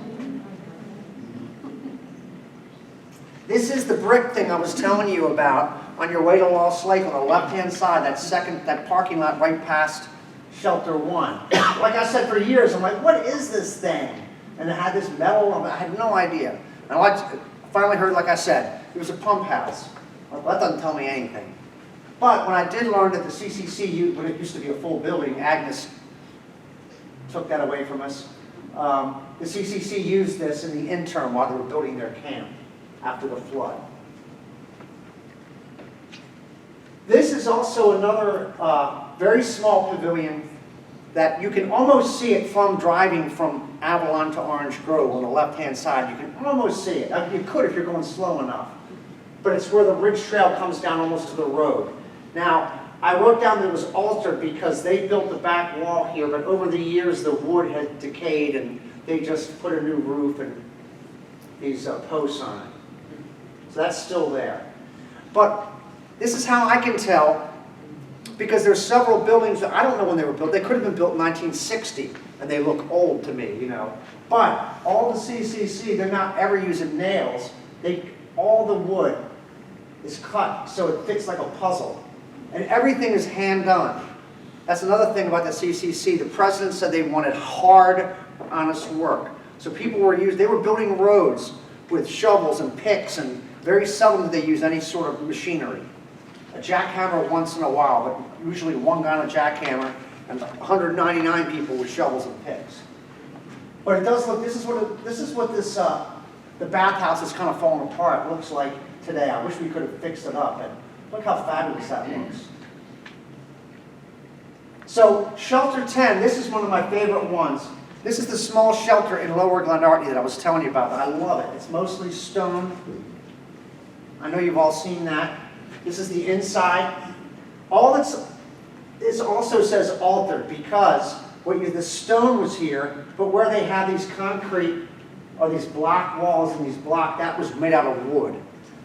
This is the brick thing I was telling you about on your way to Lost Lake on the left-hand side, that parking lot right past Shelter 1. Like I said, for years, I'm like, what is this thing? And it had this metal, I had no idea. And I finally heard, like I said, it was a pump house. Well, that doesn't tell me anything. But when I did learn that the CCC, when it used to be a full building, Agnes took that away from us. The CCC used this in the interim while they were building their camp after the flood. This is also another very small pavilion that you can almost see it from driving from Avalon to Orange Grove on the left-hand side. You can almost see it. I mean, you could if you're going slow enough. But it's where the Ridge Trail comes down almost to the road. Now, I wrote down that it was altered because they built the back wall here, but over the years the wood had decayed and they just put a new roof and these posts on it. So that's still there. But this is how I can tell, because there's several buildings that I don't know when they were built. They could have been built in 1960, and they look old to me, you know. But all the CCC, they're not ever using nails. All the wood is cut, so it fits like a puzzle. And everything is hand done. That's another thing about the CCC. The president said they wanted hard, honest work. So people were they were building roads with shovels and picks, and very seldom did they use any sort of machinery. A jackhammer once in a while, but usually one guy on a jackhammer and 199 people with shovels and picks. But it does look, this is what the bathhouse is kind of falling apart. It looks like today. I wish we could have fixed it up. And look how fabulous that looks. So Shelter 10, this is one of my favorite ones. This is the small shelter in Lower Glenartney that I was telling you about. I love it. It's mostly stone. I know you've all seen that. This is the inside. This also says altered because the stone was here, but where they had these concrete or these block walls and that was made out of wood.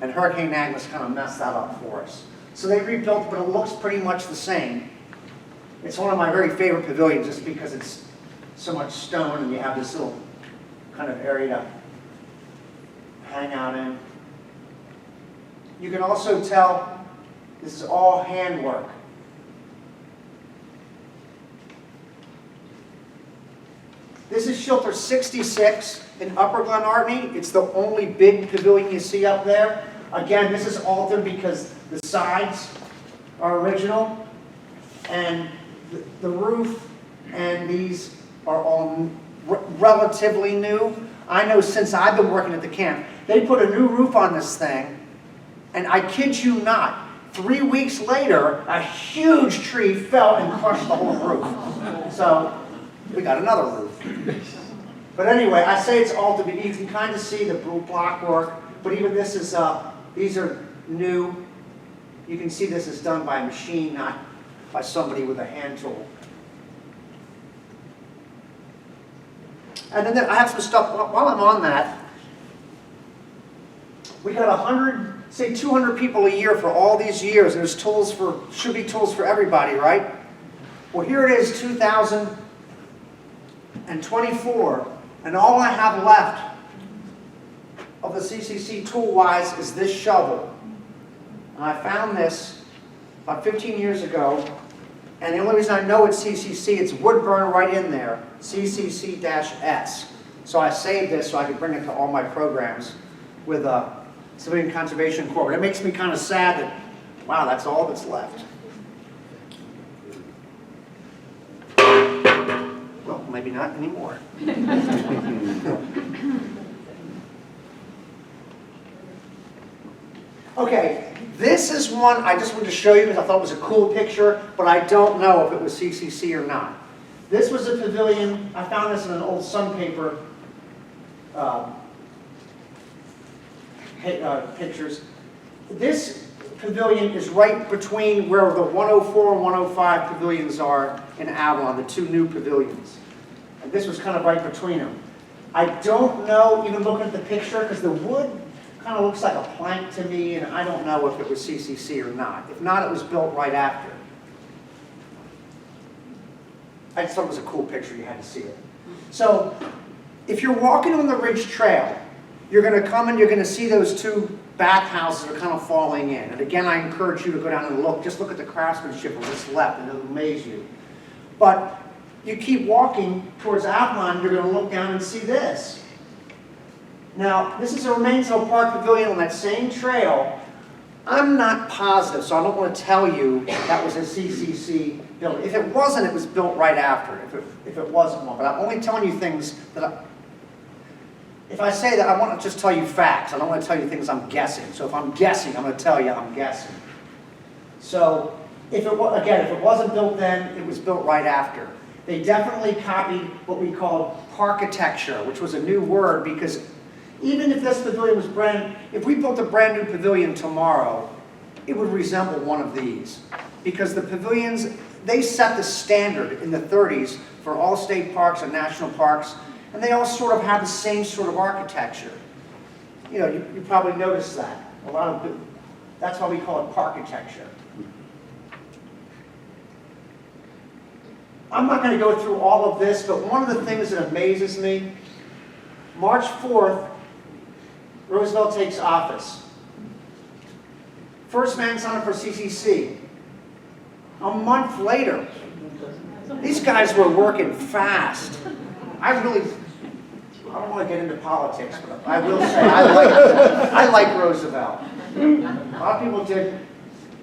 And Hurricane Agnes kind of messed that up for us. So they rebuilt it, but it looks pretty much the same. It's one of my very favorite pavilions just because it's so much stone and you have this little kind of area to hang out in. You can also tell this is all handwork. This is Shelter 66 in Upper Glenartney. It's the only big pavilion you see up there. Again, this is altered because the sides are original and the roof and these are all relatively new. I know since I've been working at the camp, they put a new roof on this thing, and I kid you not, 3 weeks later, a huge tree fell and crushed the whole roof. So we got another roof. But anyway, I say it's altered, but you can kind of see the block work, but even this is, these are new. You can see this is done by a machine, not by somebody with a hand tool. And then I have some stuff, while I'm on that, We got 100, say 200 people a year for all these years, and there's tools for, should be tools for everybody, right? Well, here it is, 2024, and all I have left of the CCC tool-wise is this shovel. And I found this about 15 years ago, and the only reason I know it's CCC, it's wood burn right in there, CCC-S. So I saved this so I could bring it to all my programs with Civilian Conservation Corps. But it makes me kind of sad that, wow, that's all that's left. Well, maybe not anymore. Okay, this is one I just wanted to show you because I thought it was a cool picture, but I don't know if it was CCC or not. This was a pavilion. I found this in an old Sun paper pictures. This pavilion is right between where the 104 and 105 pavilions are in Avalon, the two new pavilions. And this was kind of right between them. I don't know, even looking at the picture, because the wood kind of looks like a plank to me, and I don't know if it was CCC or not. If not, it was built right after. I just thought it was a cool picture. You had to see it. So, if you're walking on the Ridge Trail, you're going to come and you're going to see those two bathhouses that are kind of falling in. And again, I encourage you to go down and look. Just look at the craftsmanship of what's left, and it'll amaze you. But you keep walking towards Avalon, you're going to look down and see this. Now, this is a remains of a park pavilion on that same trail. I'm not positive, so I don't want to tell you that was a CCC building. If it wasn't, it was built right after, if it wasn't one. But I'm only telling you things that if I say that, I want to just tell you facts. I don't want to tell you things I'm guessing. So if I'm guessing, I'm going to tell you I'm guessing. So, if it wasn't built then, it was built right after. They definitely copied what we called parkitecture, which was a new word because even if this pavilion was if we built a brand new pavilion tomorrow, it would resemble one of these. Because the pavilions, they set the standard in the 30s for all state parks and national parks, and they all sort of have the same sort of architecture. You know, you probably noticed that. That's why we call it parkitecture. I'm not going to go through all of this, but one of the things that amazes me, March 4th, Roosevelt takes office. First man signed up for CCC. A month later, these guys were working fast. I don't want to get into politics, but I will say I like Roosevelt. A lot of people did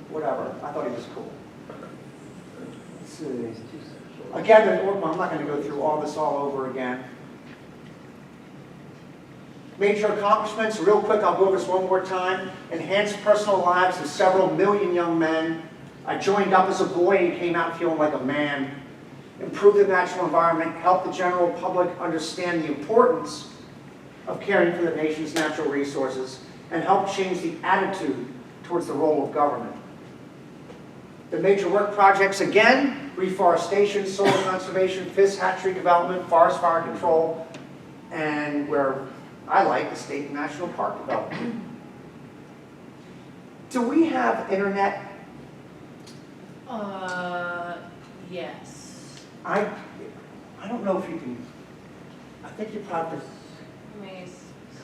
whatever. I thought he was cool. Let's see. Again, I'm not going to go through all this all over again. Major accomplishments, real quick, I'll go over this one more time. Enhanced personal lives of several million young men. I joined up as a boy and came out feeling like a man. Improved the natural environment, helped the general public understand the importance of caring for the nation's natural resources, and helped change the attitude towards the role of government. The major work projects, again, reforestation, soil conservation, fish hatchery development, forest fire control, and where I like the state and national park development. Do we have internet?
Yes.
I don't know if you can, I think you probably
Let me see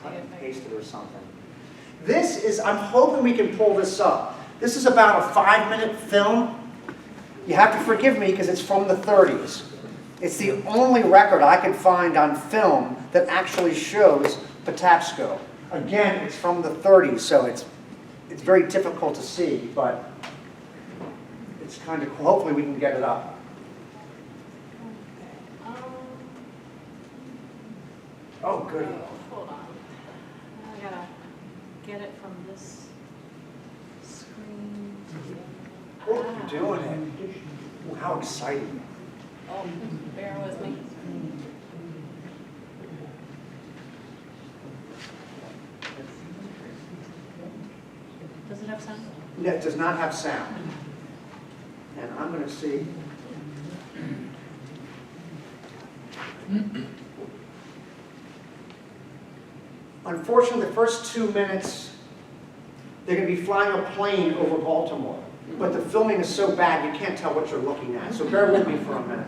cut and
if I
paste it or something. This is, I'm hoping we can pull this up. This is about a 5-minute film. You have to forgive me because it's from the 30s. It's the only record I could find on film that actually shows Patapsco. Again, it's from the 30s, so it's very difficult to see, but it's kind of cool. Hopefully we can get it up. Oh, goody.
Hold on. I gotta get it from this screen.
Oh, you're doing it. Oh, how exciting.
Oh, bear with me. Does it have sound?
No, it does not have sound. And I'm going to see. Unfortunately, the first 2 minutes they're going to be flying a plane over Baltimore. But the filming is so bad, you can't tell what you're looking at. So bear with me for a minute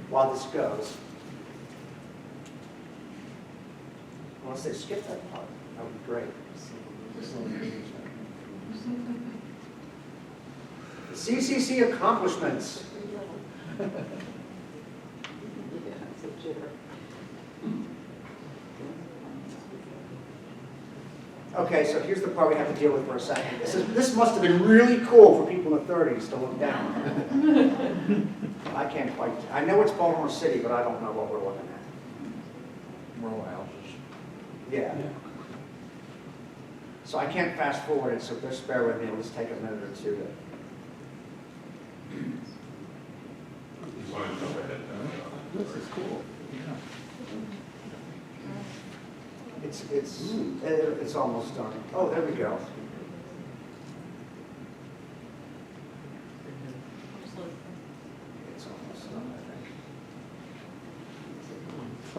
while this goes. Unless they skip that part, that would be great. The CCC accomplishments. Okay, so here's the part we have to deal with for a second. This must have been really cool for people in the 30s to look down. I can't quite, I know it's Baltimore City, but I don't know what we're looking at.
Row houses.
Yeah. So I can't fast forward it, so just bear with me. It'll just take a minute or two to.
You want to jump ahead?
This is cool.
It's almost done. Oh, there we go. It's almost done, I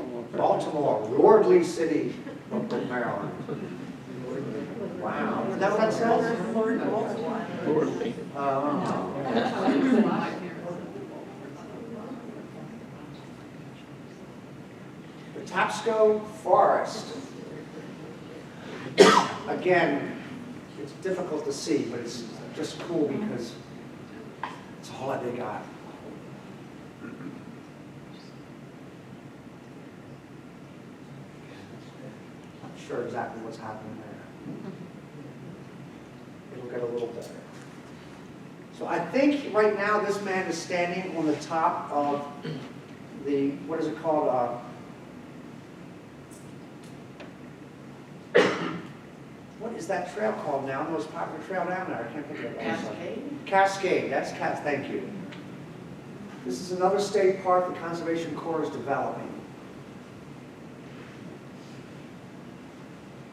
think. Baltimore, lordly city of Maryland. Wow. Is that what that says?
Lordly.
Patapsco Forest. Again, it's difficult to see, but it's just cool because it's all that they got. Not sure exactly what's happening there. It'll get a little better. So I think right now this man is standing on the top of the, what is it called? What is that trail called now? The most popular trail down there. I can't think of it. Cascade. That's thank you. This is another state park the Conservation Corps is developing.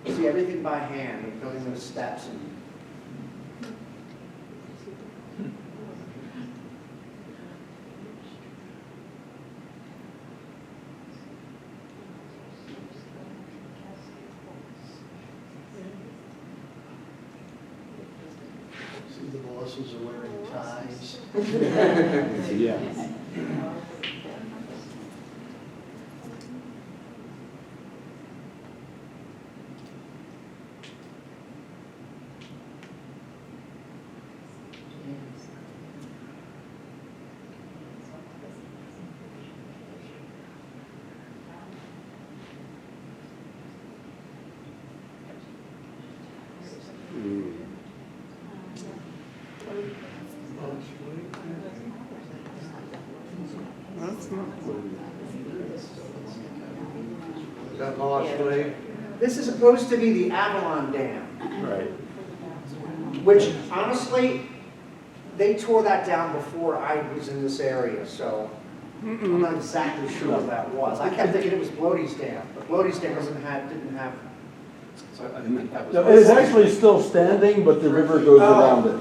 You see everything by hand. They're building those steps and.
See, the bosses are wearing ties.
Yeah. That's not good.
Is that Marshall?
This is supposed to be the Avalon Dam,
Right.
which honestly, they tore that down before I was in this area, so I'm not exactly sure what that was. I kept thinking it was Blody's Dam, but Blody's Dam didn't have.
So I think that was.
No, it is actually still standing, but the river goes around it.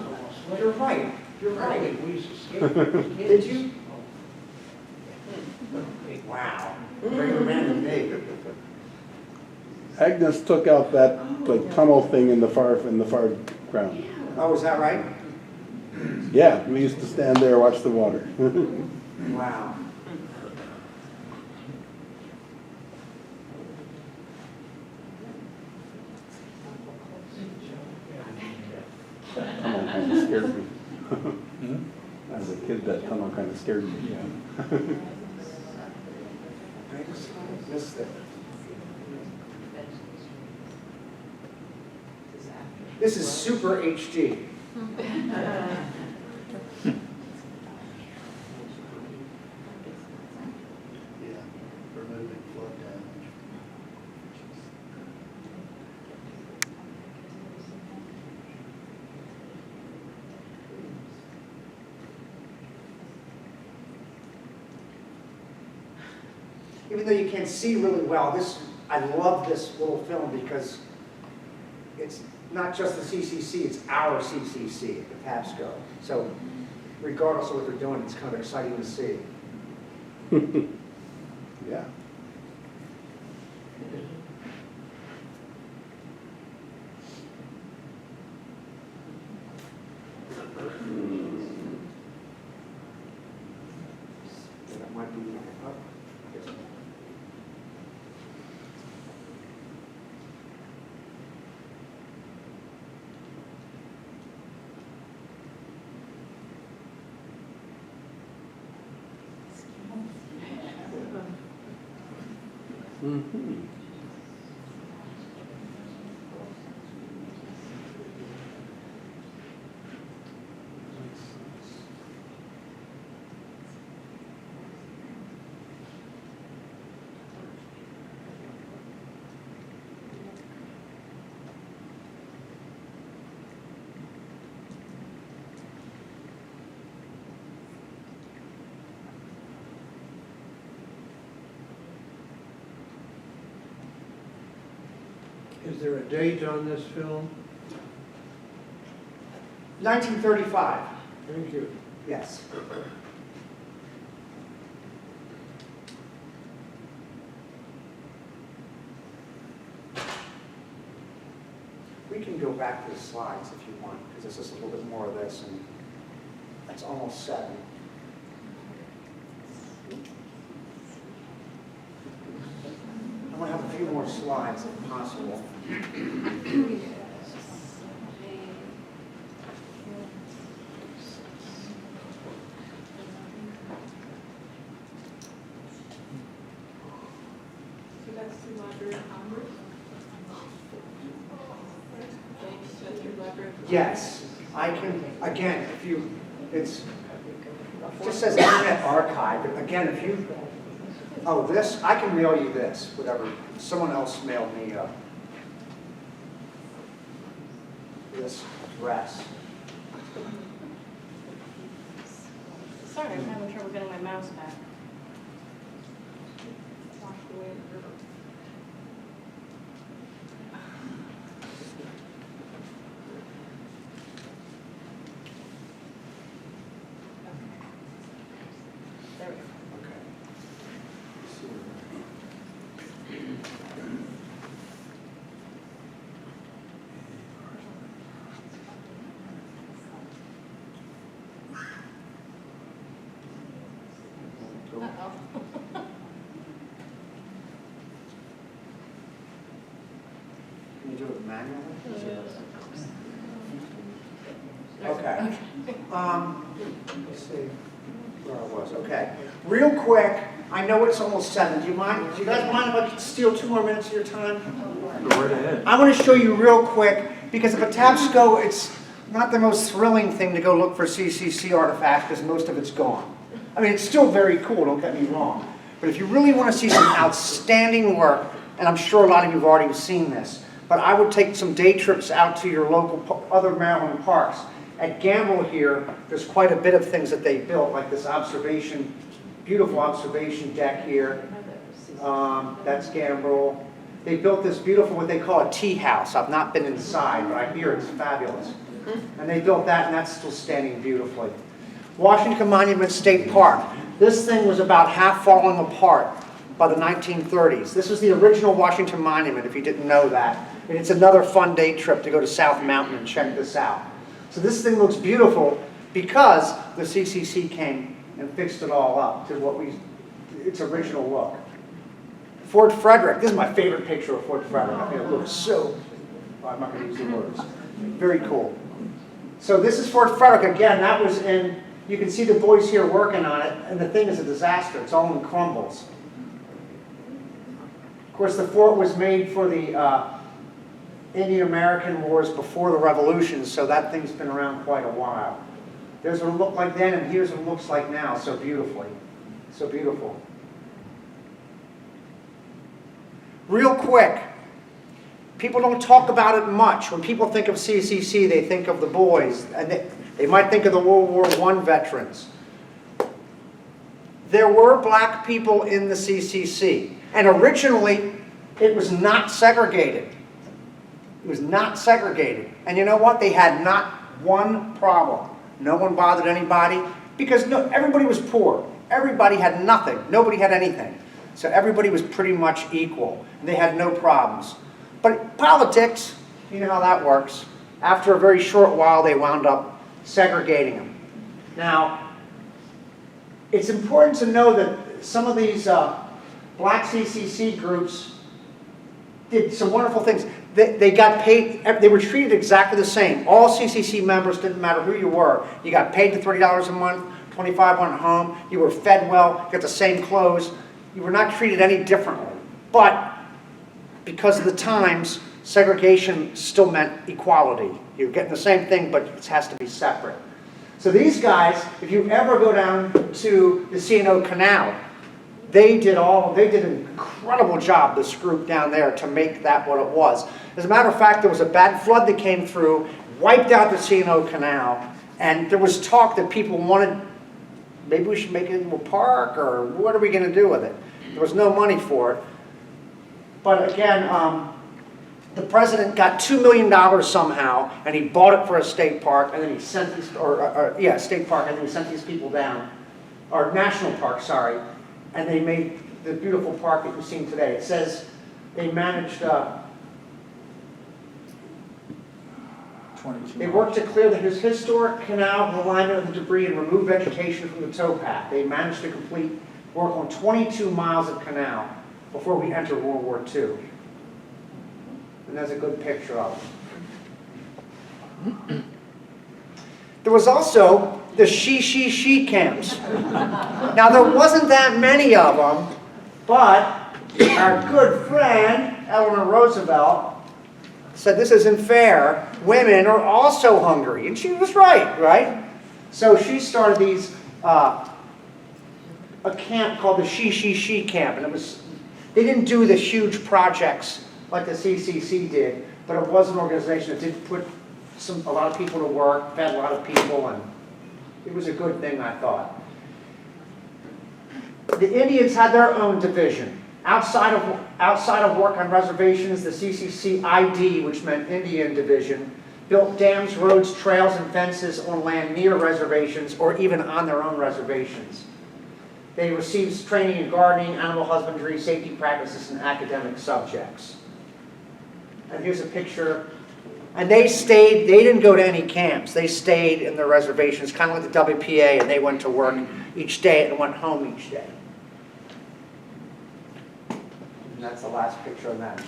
You're right. You're right.
We used to skate.
Did you? Wow. Bigger man than me.
Agnes took out that like tunnel thing in the far ground.
Oh, is that right?
Yeah, we used to stand there, watch the water.
Wow.
Tunnel kind of scared me. As a kid, that tunnel kind of scared me.
Yeah.
I just missed it. This is super HD.
Yeah, removing flood damage.
Even though you can't see really well, I love this little film because it's not just the CCC, it's our CCC, the Patapsco. So regardless of what they're doing, it's kind of exciting to see.
Yeah. Mhm.
Is there a date on this film?
1935,
Thank you.
yes. We can go back to the slides if you want, because this is a little bit more of this, and that's almost 7. I want to have a few more slides if possible.
So that's the Library of Congress? That's your Library of Congress?
Yes, I can, again, if you, it just says Internet Archive, but again, if you, oh, this, I can mail you this, whatever, someone else mailed me this address.
Sorry, I'm having trouble getting my mouse back. Washed away in the river. There we go.
Okay.
Uh-oh.
Can you do it manually?
There's-
Okay. Let's see where I was. Okay. Real quick, I know it's almost 7. Do you guys mind if I could steal 2 more minutes of your time?
Go right ahead.
I want to show you real quick, because at Patapsco, it's not the most thrilling thing to go look for CCC artifacts, because most of it's gone. I mean, it's still very cool, don't get me wrong. But if you really want to see some outstanding work, and I'm sure a lot of you have already seen this, but I would take some day trips out to your local other Maryland parks. At Gamble here, there's quite a bit of things that they built, like this beautiful observation deck here. That's Gamble. They built this beautiful, what they call a tea house. I've not been inside, but I hear it's fabulous. And they built that, and that's still standing beautifully. Washington Monument State Park. This thing was about half falling apart by the 1930s. This is the original Washington Monument, if you didn't know that. And it's another fun day trip to go to South Mountain and check this out. So this thing looks beautiful because the CCC came and fixed it all up to its original look. Fort Frederick. This is my favorite picture of Fort Frederick. I think it looks so, I'm not going to use the words. Very cool. So this is Fort Frederick. Again, that was in, you can see the boys here working on it, and the thing is a disaster. It's all in crumbles. Of course, the fort was made for the Indian-American Wars before the Revolution, so that thing's been around quite a while. There's what it looked like then, and here's what it looks like now, so beautifully. So beautiful. Real quick, people don't talk about it much. When people think of CCC, they think of the boys, and they might think of the World War I veterans. There were black people in the CCC, and originally it was not segregated. It was not segregated. And you know what? They had not one problem. No one bothered anybody because everybody was poor. Everybody had nothing. Nobody had anything. So everybody was pretty much equal. And they had no problems. But politics, you know how that works. After a very short while, they wound up segregating them. Now, it's important to know that some of these black CCC groups did some wonderful things. They got paid, they were treated exactly the same. All CCC members, didn't matter who you were. You got paid the $30 a month, $25 went home, you were fed well, you got the same clothes. You were not treated any differently. But because of the times, segregation still meant equality. You're getting the same thing, but it has to be separate. So these guys, if you ever go down to the C&O Canal, they did an incredible job, this group down there, to make that what it was. As a matter of fact, there was a bad flood that came through, wiped out the C&O Canal, and there was talk that people wanted, maybe we should make it into a park, or what are we going to do with it? There was no money for it. But again, the president got $2 million somehow, and he bought it for a state park, and then he sent these, state park, and then he sent these people down, or national park, sorry, and they made the beautiful park that you've seen today. It says they managed, they worked to clear the historic canal alignment of the debris and remove vegetation from the towpath. They managed to complete work on 22 miles of canal before we entered World War II. And there's a good picture of it. There was also the she camps. Now, there wasn't that many of them, but our good friend, Eleanor Roosevelt, said this isn't fair. Women are also hungry. And she was right? So she started these, a camp called the she camp. And they didn't do the huge projects like the CCC did, but it was an organization that did put a lot of people to work, fed a lot of people, and it was a good thing, I thought. The Indians had their own division. Outside of work on reservations, the CCC ID, which meant Indian Division, built dams, roads, trails, and fences on land near reservations or even on their own reservations. They received training in gardening, animal husbandry, safety practices, and academic subjects. And here's a picture. And they didn't go to any camps. They stayed in their reservations, kind of like the WPA, and they went to work each day and went home each day. And that's the last picture of that.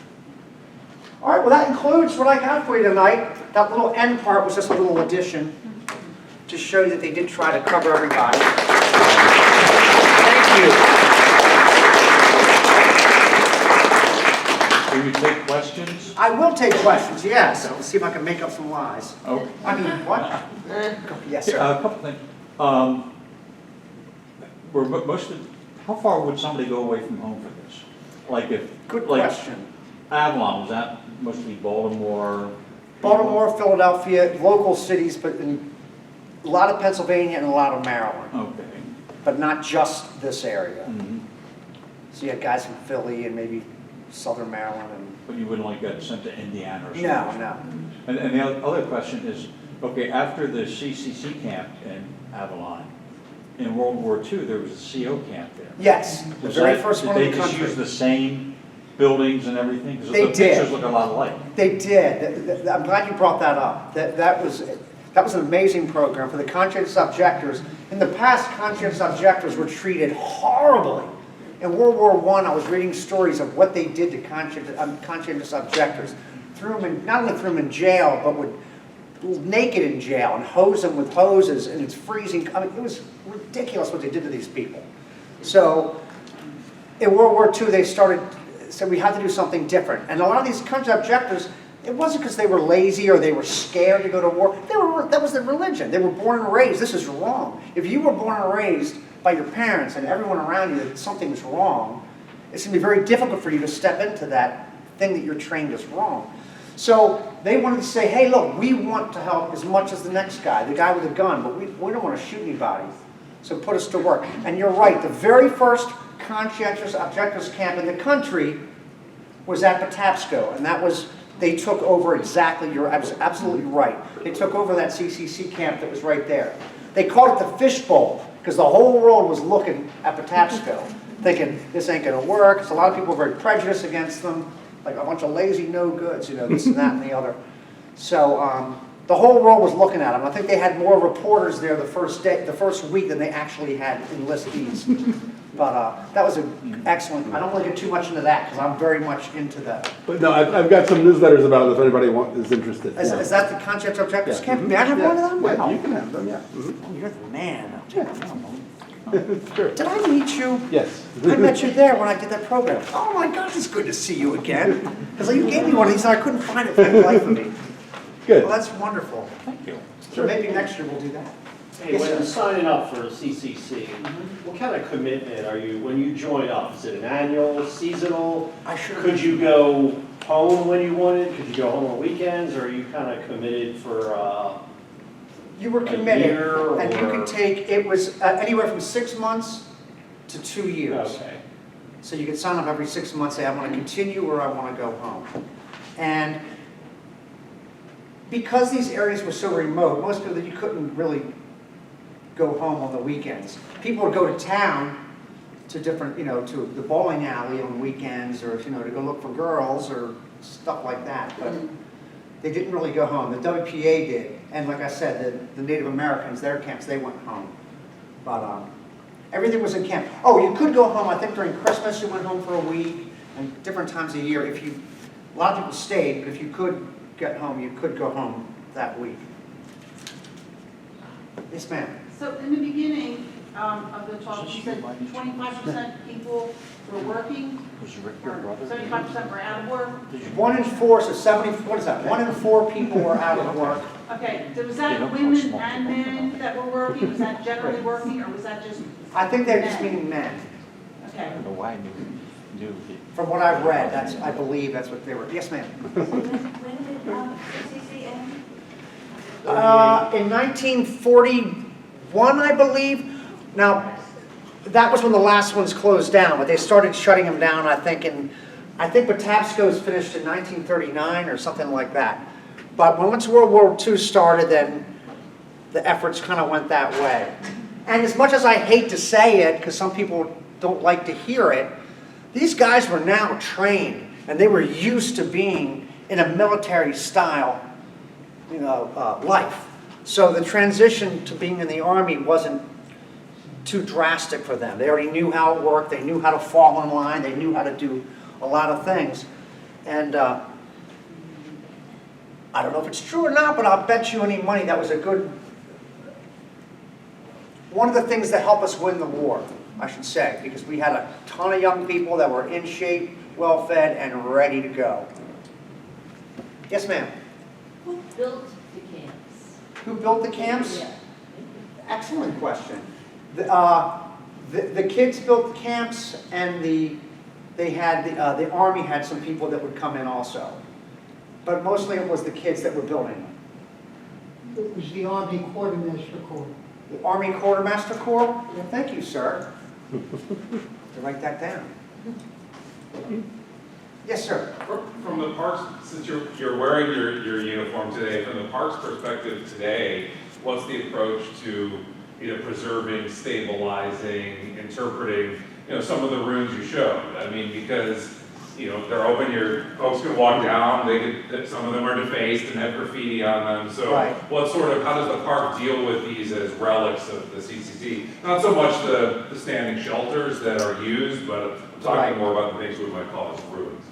All right, well, that includes what I got for you tonight. That little end part was just a little addition to show you that they did try to cover everybody. Thank you.
Will you take questions?
I will take questions, yes. I'll see if I can make up some lies.
Oh.
I mean, what? Yes, sir.
A couple things. How far would somebody go away from home for this? Like if,
Good
like
question.
Avalon, was that mostly Baltimore?
Baltimore, Philadelphia, local cities, but in a lot of Pennsylvania and a lot of Maryland,
Okay.
but not just this area.
Mhm.
So you had guys from Philly and maybe southern Maryland
But you wouldn't like get sent to Indiana or
and
something?
no.
And the other question is, okay, after the CCC camp in Avalon, in World War II, there was a CO camp there.
Yes, the very first one in the
Did they just use
country.
the same buildings and everything? Because
They
the
did.
pictures look a lot alike.
They did. I'm glad you brought that up. That was an amazing program for the conscientious objectors. In the past, conscientious objectors were treated horribly. In World War I was reading stories of what they did to conscientious objectors. Not only threw them in jail, but would naked in jail and hose them with hoses, and it's freezing. I mean, it was ridiculous what they did to these people. So in World War II, they said we had to do something different. And a lot of these conscientious objectors, it wasn't because they were lazy or they were scared to go to war. That was their religion. They were born and raised. This is wrong. If you were born and raised by your parents and everyone around you that something's wrong, it's going to be very difficult for you to step into that thing that you're trained is wrong. So they wanted to say, hey, look, we want to help as much as the next guy, the guy with a gun, but we don't want to shoot anybody. So put us to work. And you're right, the very first conscientious objectors camp in the country was at Patapsco, and that was, they took over exactly, you're absolutely right. They took over that CCC camp that was right there. They called it the fishbowl, because the whole world was looking at Patapsco, thinking this ain't gonna work. So a lot of people were very prejudiced against them, like a bunch of lazy no-goods, this and that and the other. So the whole world was looking at them. I think they had more reporters there the first week than they actually had enlistees. But that was an excellent. I don't want to get too much into that because I'm very much into that.
But no, I've got some newsletters about it if anybody is interested.
Is that the conscientious objectors
Yeah.
camp? May I have one of them?
Yeah,
Wow.
you can have them, yeah.
Oh, you're the man.
Yeah. Sure.
Did I meet you?
Yes.
I met you there when I did that program. Oh my gosh, it's good to see you again. Because you gave me one of these and I couldn't find it for the life of me.
Good.
Well, that's wonderful.
Thank you.
So maybe next year we'll do that.
Hey,
Yes,
when
sir.
you're signing up for CCC, what kind of commitment are you, when you join up? Is it an annual, seasonal?
I should have.
Could you go home when you wanted? Could you go home on weekends? Or are you kind of committed for,
You were
a
committed,
year
and you
or-
could take, it was anywhere from 6 months to 2 years.
okay.
So you could sign up every 6 months, say, I want to continue or I want to go home. And because these areas were so remote, most people, you couldn't really go home on the weekends. People would go to town to different, to the bowling alley on weekends, or, to go look for girls or stuff like that. But they didn't really go home. The WPA did. And like I said, the Native Americans, their camps, they went home. But everything was in camp. Oh, you could go home, I think during Christmas you went home for a week, and different times of year. A lot of people stayed, but if you could get home, you could go home that week. Yes, ma'am.
So in the beginning of the talk, you said 25% people were working,
Was Rick
or 75% were out of work.
1 in 4, so 70, what is that? 1 in 4 people were out of work.
Okay, so was that women and men that were working? Was that generally working, or was that just,
I think they're just meaning men.
okay?
I don't know why I knew
From what I've read, I believe that's what they were. Yes, ma'am.
When did CCC end?
In 1941, I believe. Now, that was when the last ones closed down, but they started shutting them down, I think, Patapsco's finished in 1939 or something like that. But once World War II started, then the efforts kind of went that way. And as much as I hate to say it, because some people don't like to hear it, these guys were now trained, and they were used to being in a military style, life. So the transition to being in the Army wasn't too drastic for them. They already knew how it worked. They knew how to fall in line. They knew how to do a lot of things. And I don't know if it's true or not, but I'll bet you any money that was one of the things that helped us win the war, I should say, because we had a ton of young people that were in shape, well-fed, and ready to go. Yes, ma'am.
Who built the camps?
Who built the camps?
Yeah.
Excellent question. The kids built the camps, and the Army had some people that would come in also. But mostly it was the kids that were building them.
It was the Army Quartermaster Corps.
The Army Quartermaster Corps? Well, thank you, sir. To write that down. Yes, sir.
From the parks, since you're wearing your uniform today, from the parks perspective today, what's the approach to preserving, stabilizing, interpreting, some of the runes you showed? I mean, because they're open, your folks can walk down, some of them are defaced and have graffiti on them. So
Right.
how does the park deal with these as relics of the CCC? Not so much the standing shelters that are used, but I'm talking
Right.
more about the things we might call as ruins.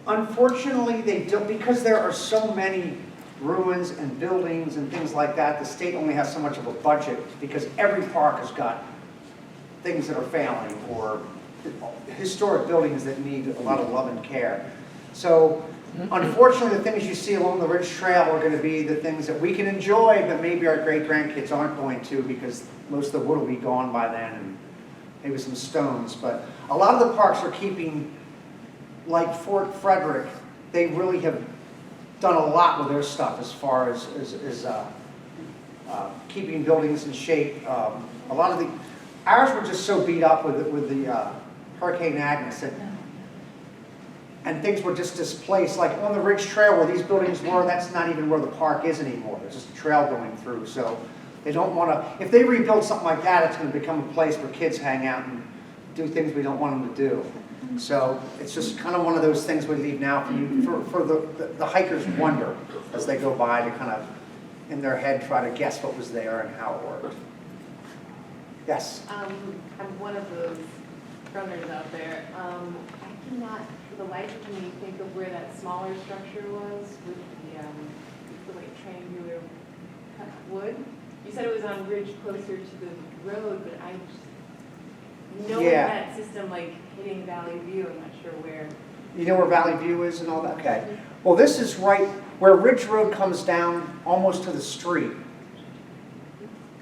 Unfortunately, they don't, because there are so many ruins and buildings and things like that, the state only has so much of a budget, because every park has got things that are failing, or historic buildings that need a lot of love and care. So, unfortunately, the things you see along the Ridge Trail are going to be the things that we can enjoy, but maybe our great-grandkids aren't going to, because most of the wood will be gone by then, and maybe some stones. But a lot of the parks are keeping, like Fort Frederick, they really have done a lot with their stuff as far as keeping buildings in shape. A lot of ours were just so beat up with the Hurricane Agnes, and things were just displaced. Like on the Ridge Trail where these buildings were, that's not even where the park is anymore. There's just a trail going through. So they don't want to, if they rebuild something like that, it's going to become a place where kids hang out and do things we don't want them to do. So it's just kind of one of those things we leave now for the hikers wonder as they go by to kind of, in their head, try to guess what was there and how it worked. Yes?
I'm one of those runners out there. I cannot, for the life of me, think of where that smaller structure was with the like triangular cut wood. You said said it was on ridge closer to the road, but I just, knowing
Yeah.
that system, like hitting Valley View, I'm not sure where.
You know where Valley View is and all that? Okay. Well, this is right where Ridge Road comes down almost to the street.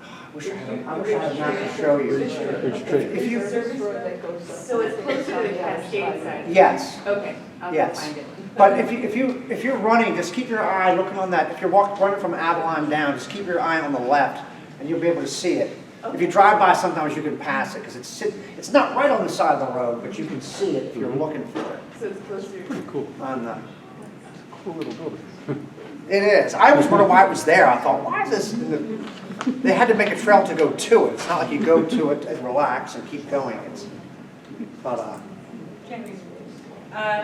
I wish I had a map to show you. If you,
Service road that goes up. So it's closer to the Cascade side?
yes.
Okay, I'll go
Yes.
find it.
But if you're running, just keep your eye looking on that. If you're running from Avalon down, just keep your eye on the left, and you'll be able to see it. If you drive by, sometimes you can pass it because it's not right on the side of the road, but you can see it if you're looking for it.
So it's closer.
Pretty cool.
On the,
Cool little building.
it is. I always wondered why it was there. I thought, why is this? They had to make a trail to go to it. It's not like you go to it and relax and keep going. But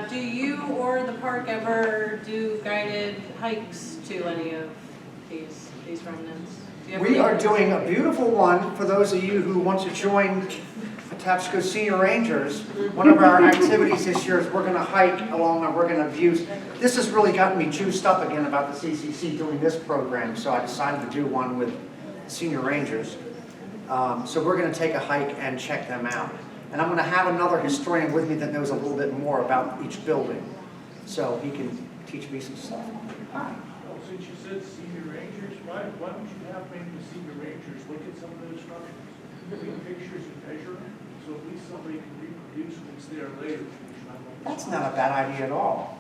Do you or the park ever do guided hikes to any of these remnants? Do you ever
we
do
are
those?
doing a beautiful one for those of you who want to join Patapsco Senior Rangers. One of our activities this year is we're going to hike along and we're going to view. This has really gotten me juiced up again about the CCC doing this program, so I decided to do one with Senior Rangers. So we're going to take a hike and check them out. And I'm going to have another historian with me that knows a little bit more about each building, so he can teach me some stuff.
Well, since you said senior rangers, why don't you have maybe the senior rangers look at some of those structures, take pictures and measure them, so at least somebody can reproduce what's there later.
That's not a bad idea at all.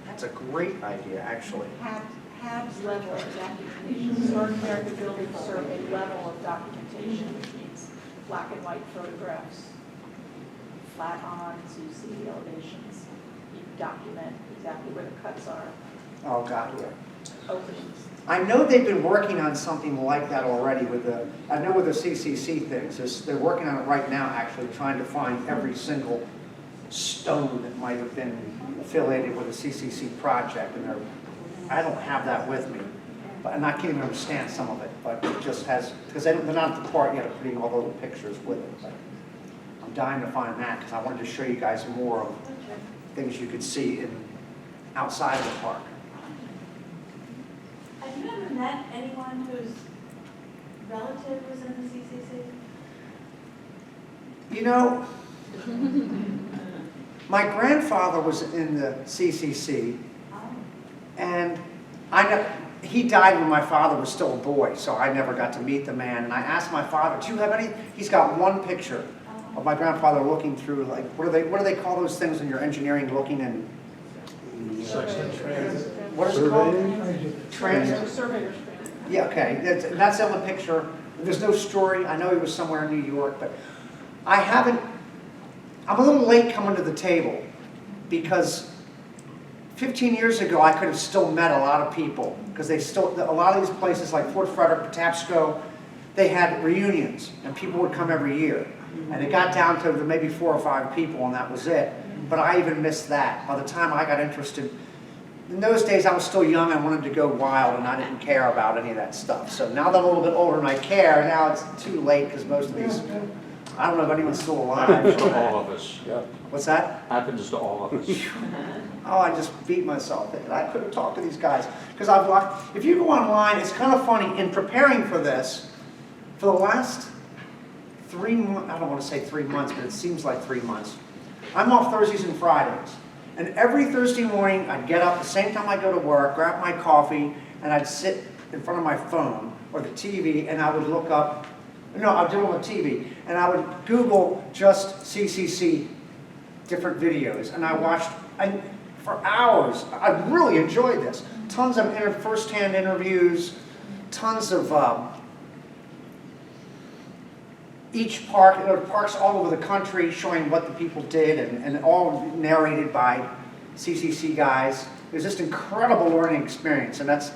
That's a great idea, actually.
HAB's level of documentation, Historic American Building Survey level of documentation, which means black and white photographs, flat on, so you see the elevations. You document exactly where the cuts are,
Oh, God, yeah.
openings.
I know they've been working on something like that already with I know with the CCC things, they're working on it right now, actually, trying to find every single stone that might have been affiliated with a CCC project, and I don't have that with me, and I can't even understand some of it, but it just has, because they're not at the part yet of putting all the little pictures with it. But I'm dying to find that, because I wanted to show you guys more of things you could see outside of the park.
Have you ever met anyone whose relative was in the CCC?
You know, my grandfather was in the CCC, and he died when my father was still a boy, so I never got to meet the man. And I asked my father, do you have any? He's got one picture of my grandfather looking through, like, what do they call those things when you're engineering, looking in? What is it called? Transit.
Surveyor's training.
Yeah, okay, that's on the picture. There's no story. I know he was somewhere in New York, but I'm a little late coming to the table because 15 years ago I could have still met a lot of people because a lot of these places like Fort Frederick, Patapsco, they had reunions and people would come every year. And it got down to maybe 4 or 5 people and that was it. But I even missed that. By the time I got interested, in those days I was still young, I wanted to go wild and I didn't care about any of that stuff. So now that I'm a little bit older and I care, now it's too late because most of these, I don't know if anyone's still alive.
Happens to all of us.
Yeah.
What's that?
Happens to all of us.
Oh, I just beat myself. I could have talked to these guys. Because if you go online, it's kind of funny, in preparing for this, for the last 3 months, I don't want to say 3 months, but it seems like 3 months, I'm off Thursdays and Fridays. And every Thursday morning, I'd get up the same time I go to work, grab my coffee, and I'd sit in front of my phone or the TV, and I would look up, no, I'd do it on the TV, and I would Google just CCC different videos, and I watched for hours. I really enjoyed this. Tons of first-hand interviews, tons of each park, parks all over the country showing what the people did and all narrated by CCC guys. It was just an incredible learning experience, and that's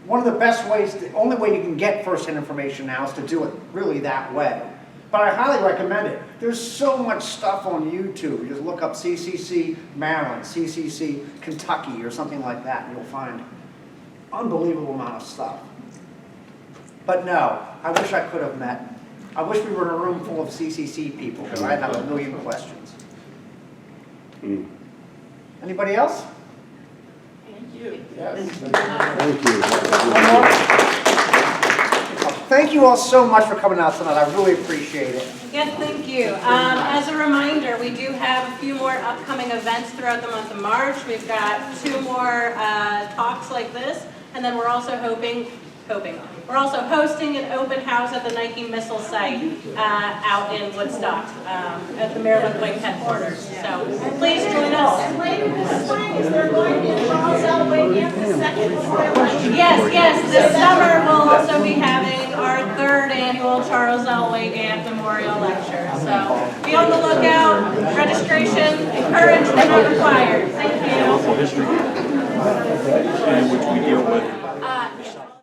one of the best ways, the only way you can get first-hand information now is to do it really that way. But I highly recommend it. There's so much stuff on YouTube. You just look up CCC Maryland, CCC Kentucky, or something like that, and you'll find unbelievable amount of stuff. But no, I wish I could have met. I wish we were in a room full of CCC people, because I'd have a million questions. Anybody else?
Thank you.
Thank you.
One more? thank you all so much for coming out tonight. I really appreciate it.
Yes, thank you. As a reminder, we do have a few more upcoming events throughout the month of March. We've got 2 more talks like this, and then we're also we're also hosting an open house at the Nike missile site out in Woodstock at the Maryland Wing headquarters. So please join us.
And later this spring, is there going to be a Charles L. Wayne the second Memorial Lecture?
Yes, this summer we'll also be having our 3rd annual Charles L. Wayne Memorial Lecture. So be on the lookout. Registration encouraged and not required. Thank you.
Local history, and which we deal with